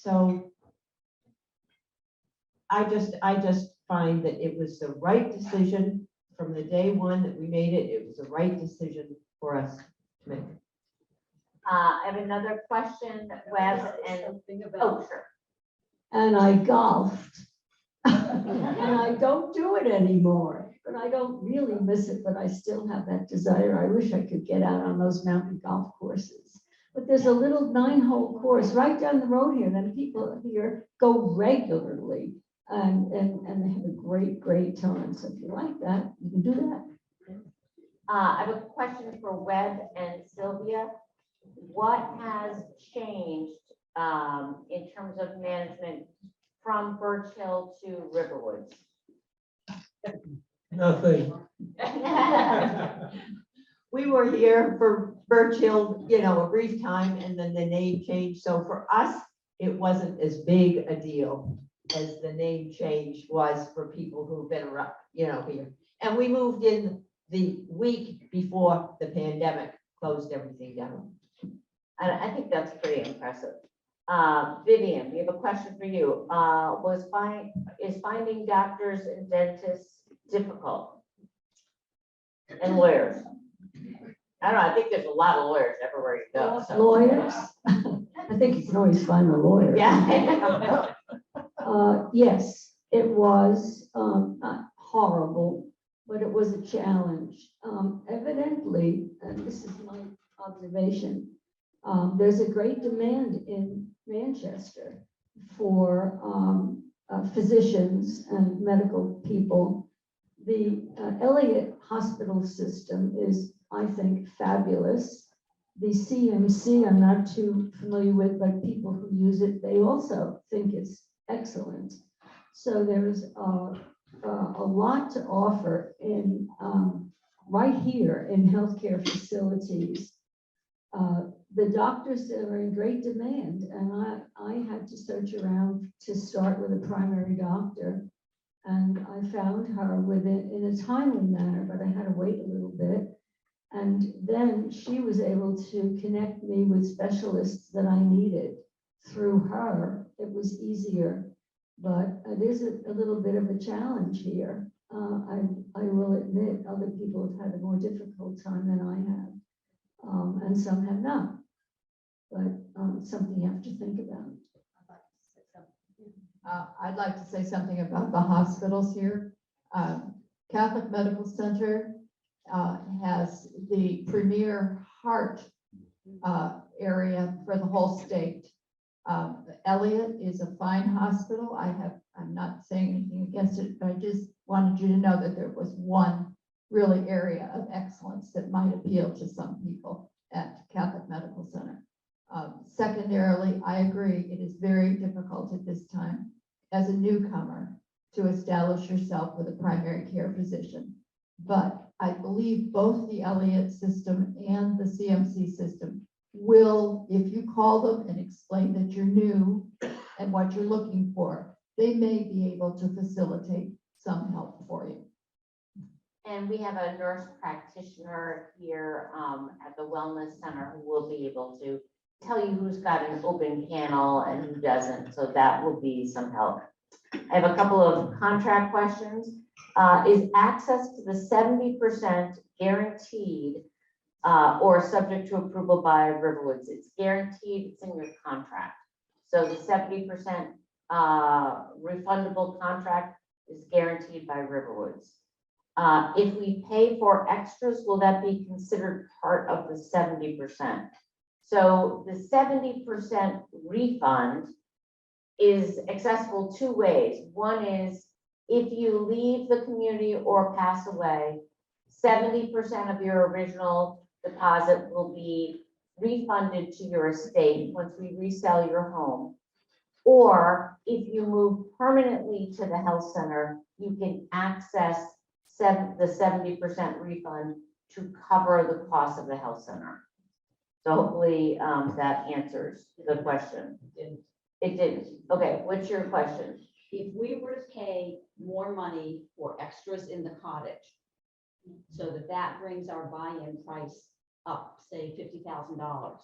I just find that it was the right decision from the day one that we made it. It was the right decision for us to make. I have another question, Web, and, Something about. oh, sure. And I golfed. And I don't do it anymore, but I don't really miss it, but I still have that desire. I wish I could get out on those mountain golf courses. But there's a little 9-hole course right down the road here, and people here go regularly and they have a great time. So if you like that, you can do that. I have a question for Webb and Sylvia. What has changed in terms of management from Birch Hill to RiverWoods? Nothing. We were here for Birch Hill, a brief time, and then the name changed. So for us, it wasn't as big a deal as the name change was for people who've been around, here. And we moved in the week before the pandemic closed everything down. And I think that's pretty impressive. Vivian, we have a question for you. Is finding doctors and dentists difficult? And lawyers? I don't know, I think there's a lot of lawyers everywhere you go. so. Lawyers, I think you can always find a lawyer. Yeah. Yes, it was not horrible, but it was a challenge. Evidently, and this is my observation, there's a great demand in Manchester for physicians and medical people. The Elliott Hospital system is, I think, fabulous. The CMC, I'm not too familiar with, but people who use it, they also think it's excellent. So there's a lot to offer in right here in healthcare facilities. The doctors are in great demand, and I had to search around to start with a primary doctor, and I found her in a timely manner, but I had to wait a little bit. And then she was able to connect me with specialists that I needed. Through her, it was easier, but it is a little bit of a challenge here. I will admit other people have had a more difficult time than I have, and some have not. But something you have to think about. I'd like to say something about the hospitals here. Catholic Medical Center has the premier heart area for the whole state. Elliott is a fine hospital. I'm not saying anything against it, but I just wanted you to know that there was one really area of excellence that might appeal to some people at Catholic Medical Center. Secondarily, I agree, it is very difficult at this time as a newcomer to establish yourself with a primary care physician. But I believe both the Elliott system and the CMC system will, if you call them and explain that you're new and what you're looking for, they may be able to facilitate some help for you. And we have a nurse practitioner here at the Wellness Center who will be able to tell you who's got an open panel and who doesn't. So that will be some help. I have a couple of contract questions. Is access to the 70% guaranteed or subject to approval by RiverWoods? It's guaranteed, it's in your contract. So the 70% refundable contract is guaranteed by RiverWoods. If we pay for extras, will that be considered part of the 70%? So the 70% refund is accessible two ways. One is if you leave the community or pass away, 70% of your original deposit will be refunded to your estate once we resell your home. Or if you move permanently to the health center, you can access the 70% refund to cover the cost of the health center. So hopefully that answers the question. It didn't. Okay, what's your question? If we were to pay more money for extras in the cottage, so that brings our buy-in price up, say $50,000,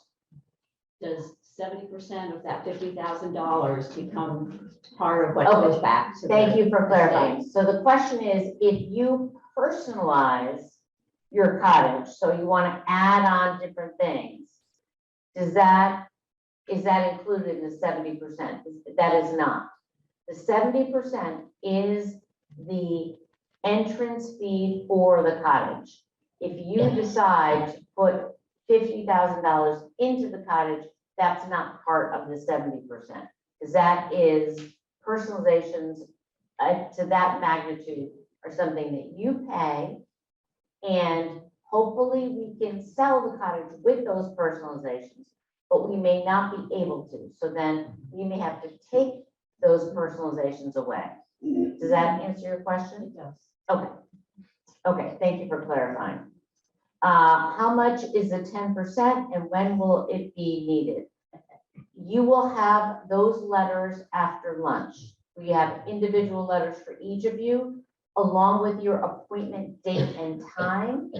does 70% of that $50,000 become part of what Okay. goes back to Thank the you for clarifying. estate? So the question is, if you personalize your cottage, so you want to add on different things, is that included in the 70%? That is not. The 70% is the entrance fee for the cottage. If you decide to put $50,000 into the cottage, that's not part of the 70%, because that is personalizations to that magnitude are something that you pay, and hopefully we can sell the cottage with those personalizations, but we may not be able to. So then we may have to take those personalizations away. Does that answer your question? It does. Okay. Okay, thank you for clarifying. How much is the 10% and when will it be needed? You will have those letters after lunch. We have individual letters for each of you, along with your appointment date and time.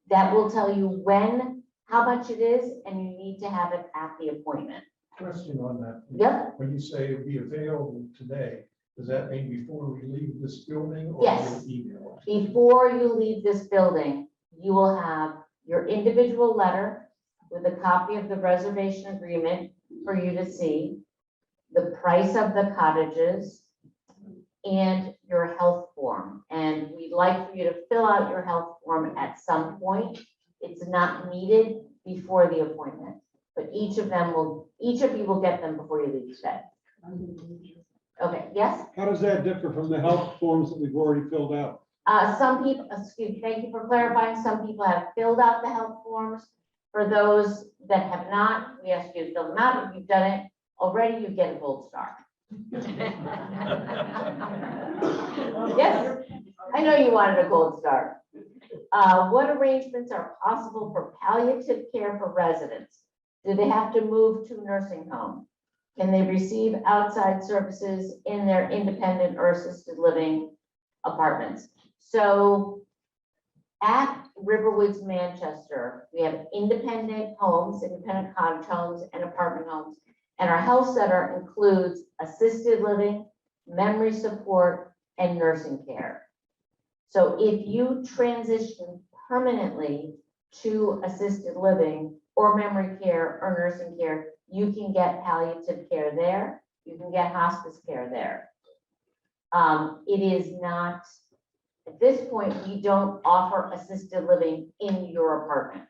That will tell you when, how much it is, and you need to have it at the appointment. Question on that. Yep. When you say it'll be available today, does that mean before we leave this building or Yes. will email? Before you leave this building, you will have your individual letter with a copy of the reservation agreement for you to see, the price of the cottages, and your health form. And we'd like for you to fill out your health form at some point. It's not needed before the appointment, but each of you will get them before you leave today. Okay, yes? How does that differ from the health forms that we've already filled out? Some people, thank you for clarifying. Some people have filled out the health forms. For those that have not, we ask you to fill them out. If you've done it already, you get a gold star. Yes, I know you wanted a gold star. What arrangements are possible for palliative care for residents? Do they have to move to a nursing home? Can they receive outside services in their independent or assisted living apartments? So at RiverWoods Manchester, we have independent homes, independent cottage homes, and apartment homes. And our health center includes assisted living, memory support, and nursing care. So if you transition permanently to assisted living or memory care or nursing care, you can get palliative care there. You can get hospice care there. It is not, at this point, we don't offer assisted living in your apartment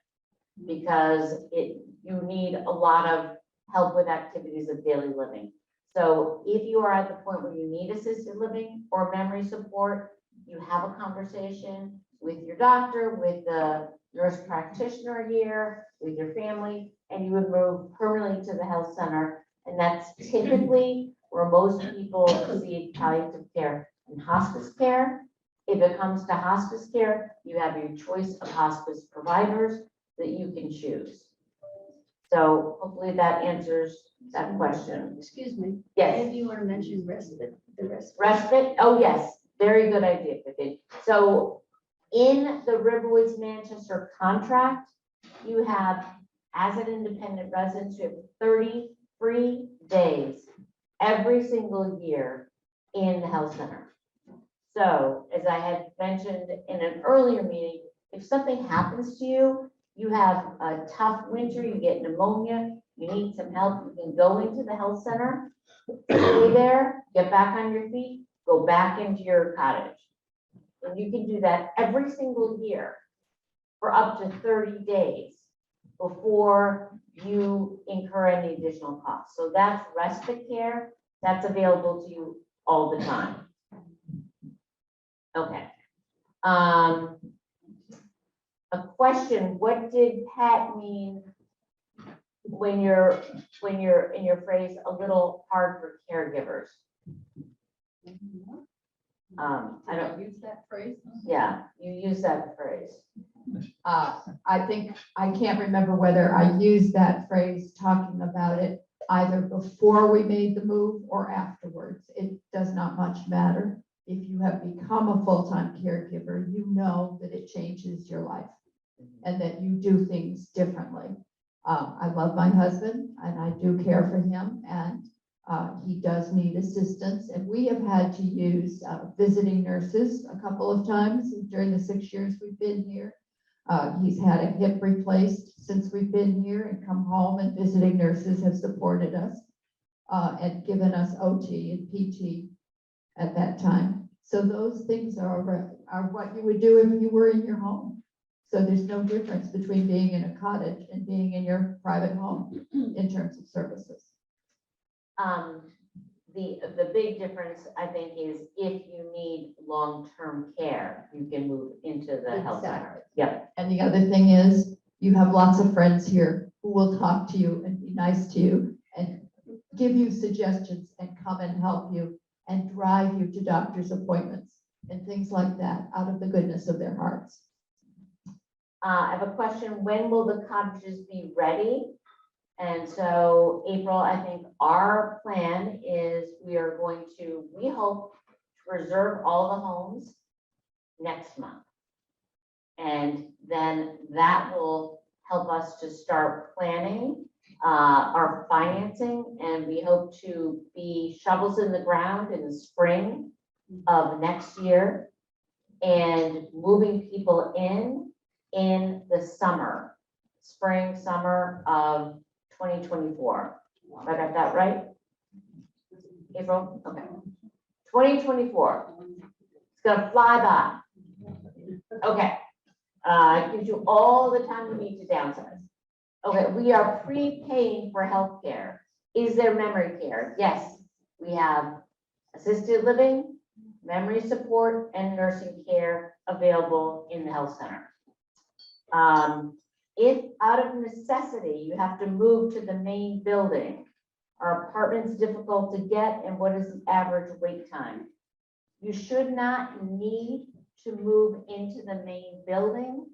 because you need a lot of help with activities of daily living. So if you are at the point where you need assisted living or memory support, you have a conversation with your doctor, with the nurse practitioner here, with your family, and you would move permanently to the health center. And that's typically where most people receive palliative care and hospice care. If it comes to hospice care, you have your choice of hospice providers that you can choose. So hopefully that answers that question. Excuse me. Yes. Maybe you want to mention respite, the respite. Respite, oh yes, very good idea, Vivian. So in the RiverWoods Manchester contract, you have, as an independent resident, you have 30 free days every single year in the health center. So as I had mentioned in an earlier meeting, if something happens to you, you have a tough winter, you get pneumonia, you need some help, you can go into the health center, stay there, get back on your feet, go back into your cottage. And you can do that every single year for up to 30 days before you incur any additional costs. So that's respite care. That's available to you all the time. Okay. A question, what did Pat mean when you're in your phrase, a little hard for caregivers? I don't use that phrase. Yeah, you use that phrase. I think, I can't remember whether I used that phrase talking about it either before we made the move or afterwards. It does not much matter. If you have become a full-time caregiver, you know that it changes your life and that you do things differently. I love my husband and I do care for him, and he does need assistance. And we have had to use visiting nurses a couple of times during the 6 years we've been here. He's had a hip replaced since we've been here and come home, and visiting nurses have supported us and given us OT and PT at that time. So those things are what you would do if you were in your home. So there's no difference between being in a cottage and being in your private home in terms of services. The big difference, I think, is if you need long-term care, you can move into the health center. Yep. And the other thing is, you have lots of friends here who will talk to you and be nice to you and give you suggestions and come and help you and drive you to doctor's appointments and things like that out of the goodness of their hearts. I have a question. When will the cottages be ready? And so April, I think our plan is we are going to, we hope to reserve all the homes next month. And then that will help us to start planning our financing, and we hope to be shovels in the ground in the spring of next year and moving people in the summer, spring, summer of 2024. I got that right? April? Okay. 2024. It's gonna fly by. Okay. It gives you all the time you need to downsize. Okay, we are prepaying for healthcare. Is there memory care? Yes, we have assisted living, memory support, and nursing care available in the health center. If out of necessity, you have to move to the main building, are apartments difficult to get, and what is the average wait time? You should not need to move into the main building,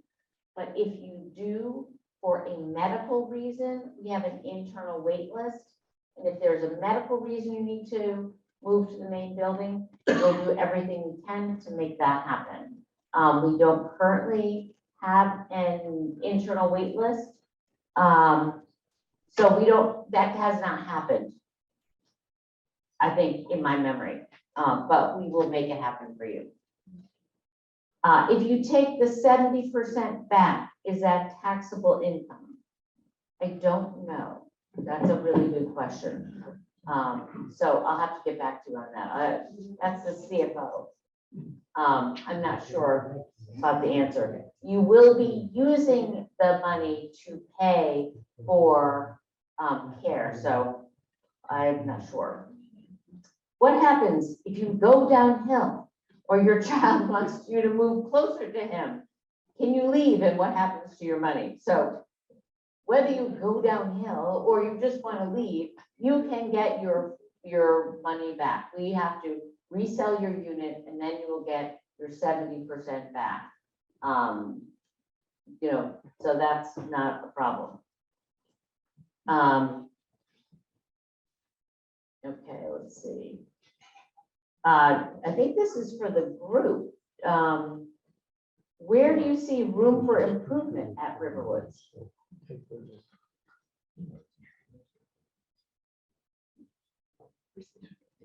but if you do, for a medical reason, we have an internal wait list. And if there's a medical reason you need to move to the main building, we'll do everything we can to make that happen. We don't currently have an internal wait list. So we don't, that has not happened, I think, in my memory, but we will make it happen for you. If you take the 70% back, is that taxable income? I don't know. That's a really good question. So I'll have to get back to you on that. That's the CFO. I'm not sure about the answer. You will be using the money to pay for care, so I'm not sure. What happens if you go downhill or your child wants you to move closer to him? Can you leave, and what happens to your money? So whether you go downhill or you just want to leave, you can get your money back. We have to resell your unit, and then you will get your 70% back. You know, so that's not a problem. Okay, let's see. I think this is for the group. Where do you see room for improvement at RiverWoods?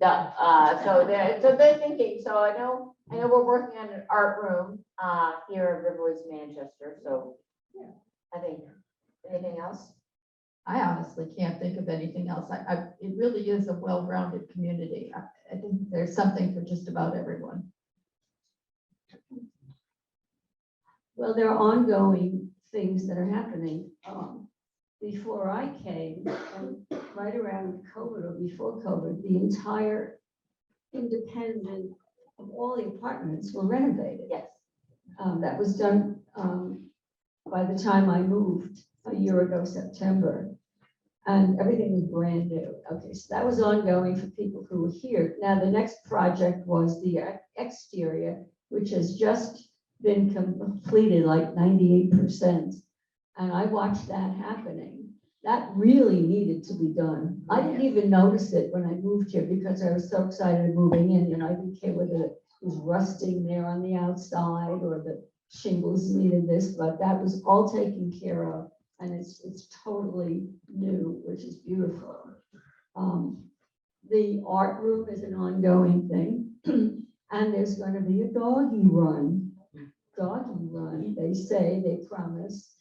Yeah, so they're thinking, so I know we're working on an art room here at RiverWoods Manchester, so I think, anything else? I honestly can't think of anything else. It really is a well-rounded community. I think there's something for just about everyone. Well, there are ongoing things that are happening. Before I came, right around COVID or before COVID, the entire independent of all the apartments were renovated. Yes. That was done by the time I moved a year ago, September, and everything was brand new. Okay, so that was ongoing for people who were here. Now, the next project was the exterior, which has just been completed like 98%. And I watched that happening. That really needed to be done. I didn't even notice it when I moved here because I was so excited moving in, and I didn't care whether it was rusting there on the outside or the shingles needed this, but that was all taken care of. And it's totally new, which is beautiful. The art room is an ongoing thing. And there's going to be a doggy run. They say, they promise.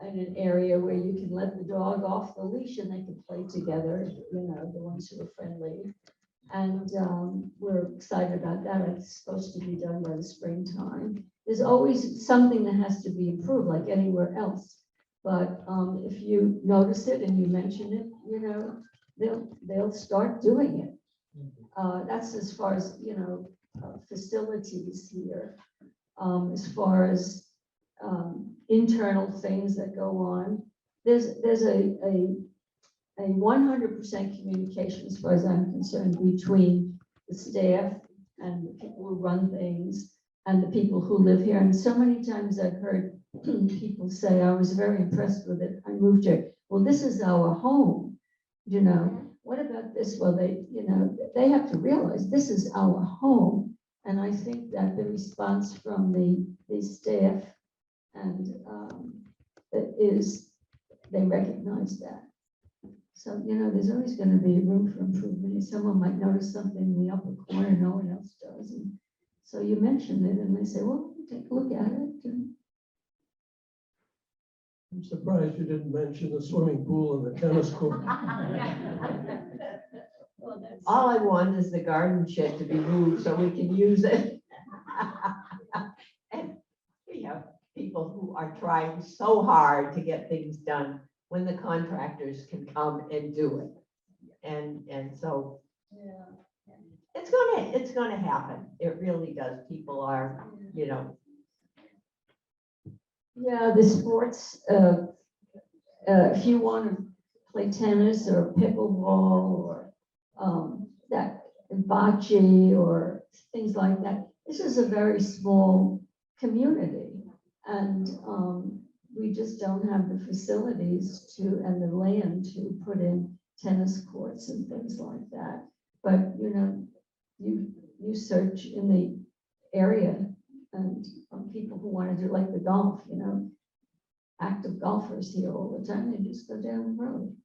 in an area where you can let the dog off the leash and they can play together, you know, the ones who are friendly. And we're excited about that. It's supposed to be done by the springtime. There's always something that has to be improved, like anywhere else. But if you notice it and you mention it, you know, they'll start doing it. That's as far as, you know, facilities here. As far as internal things that go on, there's a 100% communication, as far as I'm concerned, between the staff and the people who run things and the people who live here. And so many times I've heard people say, I was very impressed with it. I moved here. Well, this is our home, you know. What about this? Well, you know, they have to realize this is our home. And I think that the response from the staff and is they recognize that. So, you know, there's always going to be room for improvement. Someone might notice something in the upper corner no one else does. And so you mention it and they say, well, take a look at it. And I'm surprised you didn't mention the swimming pool and the tennis court. All I want is the garden shed to be moved so we can use it. And we have people who are trying so hard to get things done when the contractors can come and do it. And so it's gonna happen. It really does. People are, you know. yeah, the sports, if you want to play tennis or pickleball or that bocce or things like that, this is a very small community. And we just don't have the facilities to and the land to put in tennis courts and things like that. But you know, you search in the area and people who want to do like the golf, you know, active golfers here all the time. They just go down the road.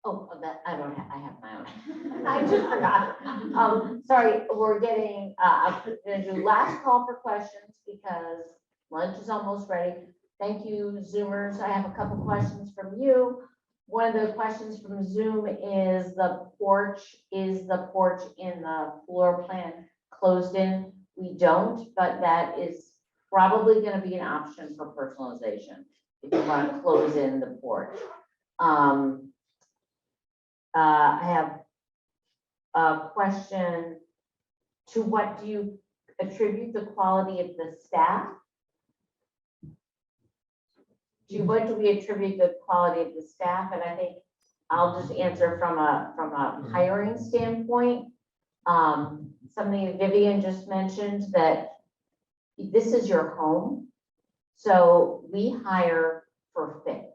Oh, that, I don't have, I have my own. I just forgot. Sorry, we're getting, I'm gonna do last call for questions because lunch is almost ready. Thank you, Zoomers. I have a couple questions from you. One of the questions from Zoom is the porch in the floor plan closed in? We don't, but that is probably gonna be an option for personalization if you want to close in the porch. I have a question. To what do you attribute the quality of the staff? What do we attribute the quality of the staff? And I think I'll just answer from a hiring standpoint. Something that Vivian just mentioned, that this is your home. So we hire for fit.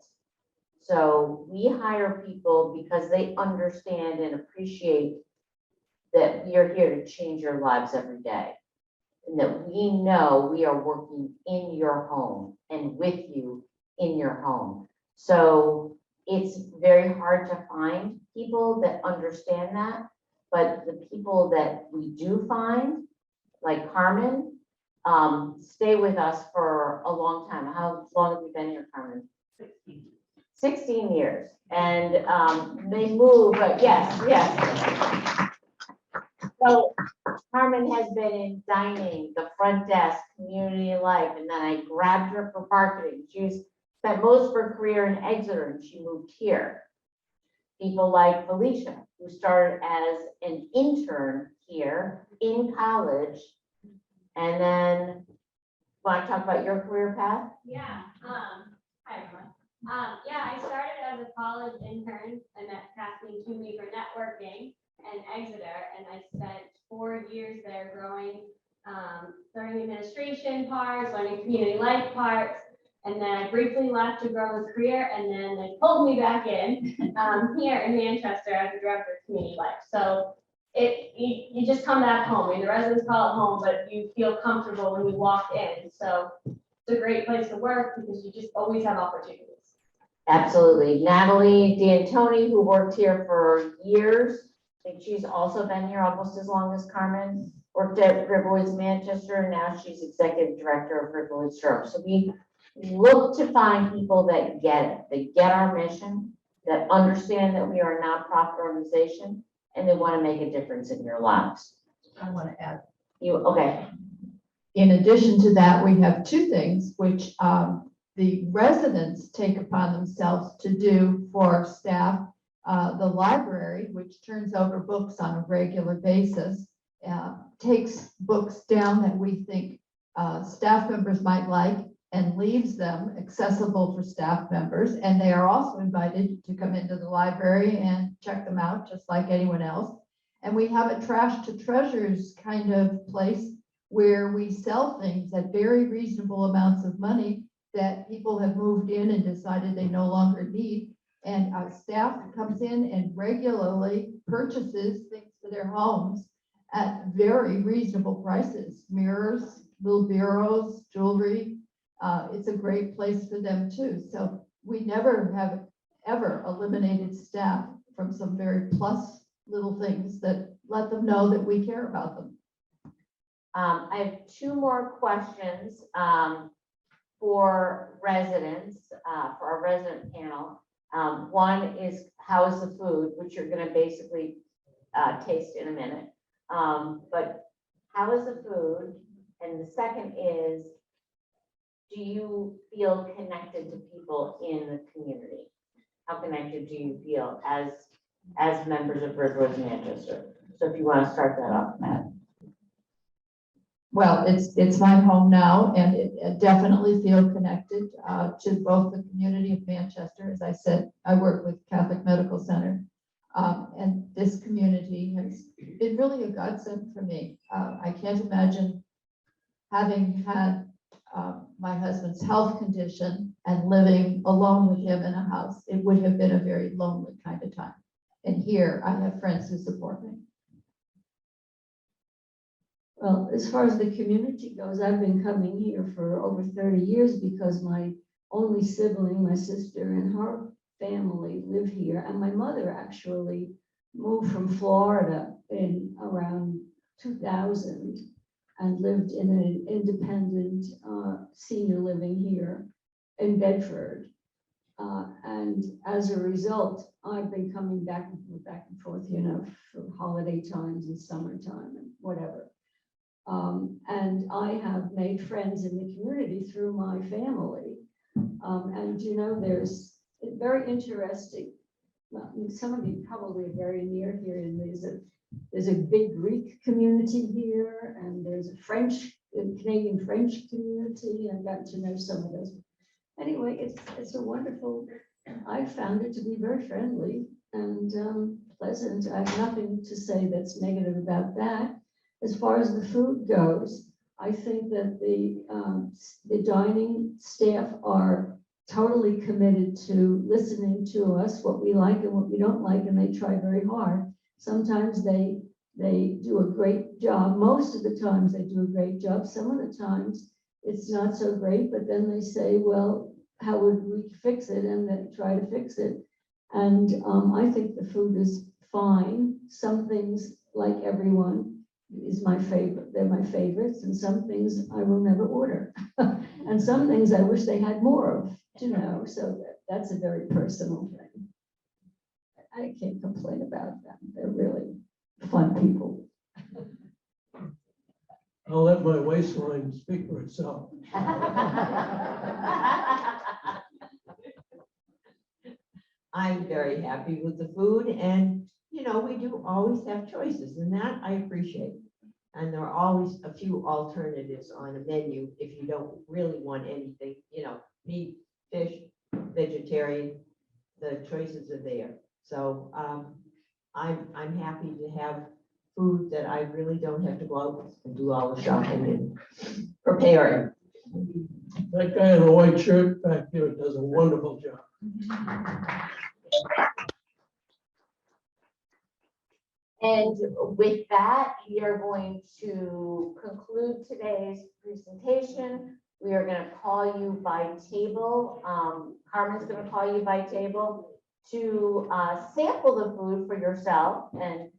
So we hire people because they understand and appreciate that we are here to change your lives every day. And that we know we are working in your home and with you in your home. So it's very hard to find people that understand that, but the people that we do find, like Carmen, stay with us for a long time. How long have you been here, Carmen? 16 years, and they move, but yes. So Carmen has been in dining, the front desk, community life, and then I grabbed her for marketing. She's spent most of her career in Exeter, and she moved here. People like Felicia, who started as an intern here in college, and then want to talk about your career path? Yeah. Hi, everyone. Yeah, I started as a college intern and that casting to me for networking and Exeter, and I spent 4 years there growing, learning administration parts, learning community life parts, and then I briefly left to grow this career, and then they pulled me back in here in Manchester as a director of community life. So you just come back home. I mean, the residents call it home, but you feel comfortable when you walk in. So it's a great place to work because you just always have opportunities. Absolutely. Natalie D'Antoni, who worked here for years, I think she's also been here almost as long as Carmen, worked at RiverWoods Manchester, and now she's executive director of RiverWoods Durham. So we look to find people that get it, they get our mission, that understand that we are a nonprofit organization, and they want to make a difference in your lives. I want to add. Okay, In addition to that, we have two things which the residents take upon themselves to do for staff. The library, which turns over books on a regular basis, takes books down that we think staff members might like and leaves them accessible for staff members. And they are also invited to come into the library and check them out, just like anyone else. And we have a trash to treasures kind of place where we sell things at very reasonable amounts of money that people have moved in and decided they no longer need. And our staff comes in and regularly purchases things for their homes at very reasonable prices, mirrors, little bureaus, jewelry. It's a great place for them too. So we never have ever eliminated staff from some very plus little things that let them know that we care about them. I have two more questions for residents, for our resident panel. One is, how is the food, which you're going to basically taste in a minute. But how is the food? And the second is, do you feel connected to people in the community? How connected do you feel as members of RiverWoods Manchester? So if you want to start that off, Matt. Well, it's my home now, and it definitely feel connected to both the community of Manchester. As I said, I work with Catholic Medical Center, and this community has been really a godsend for me. I can't imagine having had my husband's health condition and living alone with him in a house. It would have been a very lonely kind of time. And here I have friends who support me. Well, as far as the community goes, I've been coming here for over 30 years because my only sibling, my sister and her family live here. And my mother actually moved from Florida in around 2000 and lived in an independent senior living here in Bedford. And as a result, I've been coming back and forth, you know, for holiday times and summertime and whatever. And I have made friends in the community through my family. And, you know, there's very interesting. Well, some of you probably are very near here, and there's a big Greek community here, and there's a Canadian French community. I've gotten to know some of those. Anyway, it's a wonderful, I found it to be very friendly and pleasant. I have nothing to say that's negative about that. As far as the food goes, I think that the dining staff are totally committed to listening to us, what we like and what we don't like, and they try very hard. Sometimes they do a great job. Most of the times they do a great job. Some of the times it's not so great, but then they say, well, how would we fix it? And then try to fix it. And I think the food is fine. Some things, like everyone, is my favorite. They're my favorites. And some things I will never order. And some things I wish they had more of, you know, so that's a very personal thing. I can't complain about them. They're really fun people. I'll let my waistline speak for itself. I'm very happy with the food, and, you know, we do always have choices, and that I appreciate. And there are always a few alternatives on a menu if you don't really want anything, you know, meat, fish, vegetarian, the choices are there. So I'm happy to have food that I really don't have to go out and do all the shopping and preparing. That guy in the white shirt back there does a wonderful job. And with that, we are going to conclude today's presentation. We are going to call you by table. Carmen's going to call you by table to sample the food for yourself and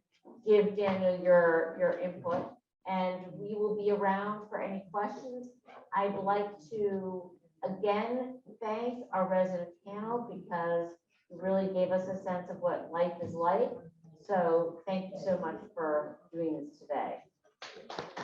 give Daniel your input. and we will be around for any questions. I'd like to again thank our resident panel because you really gave us a sense of what life is like. So thank you so much for doing this today.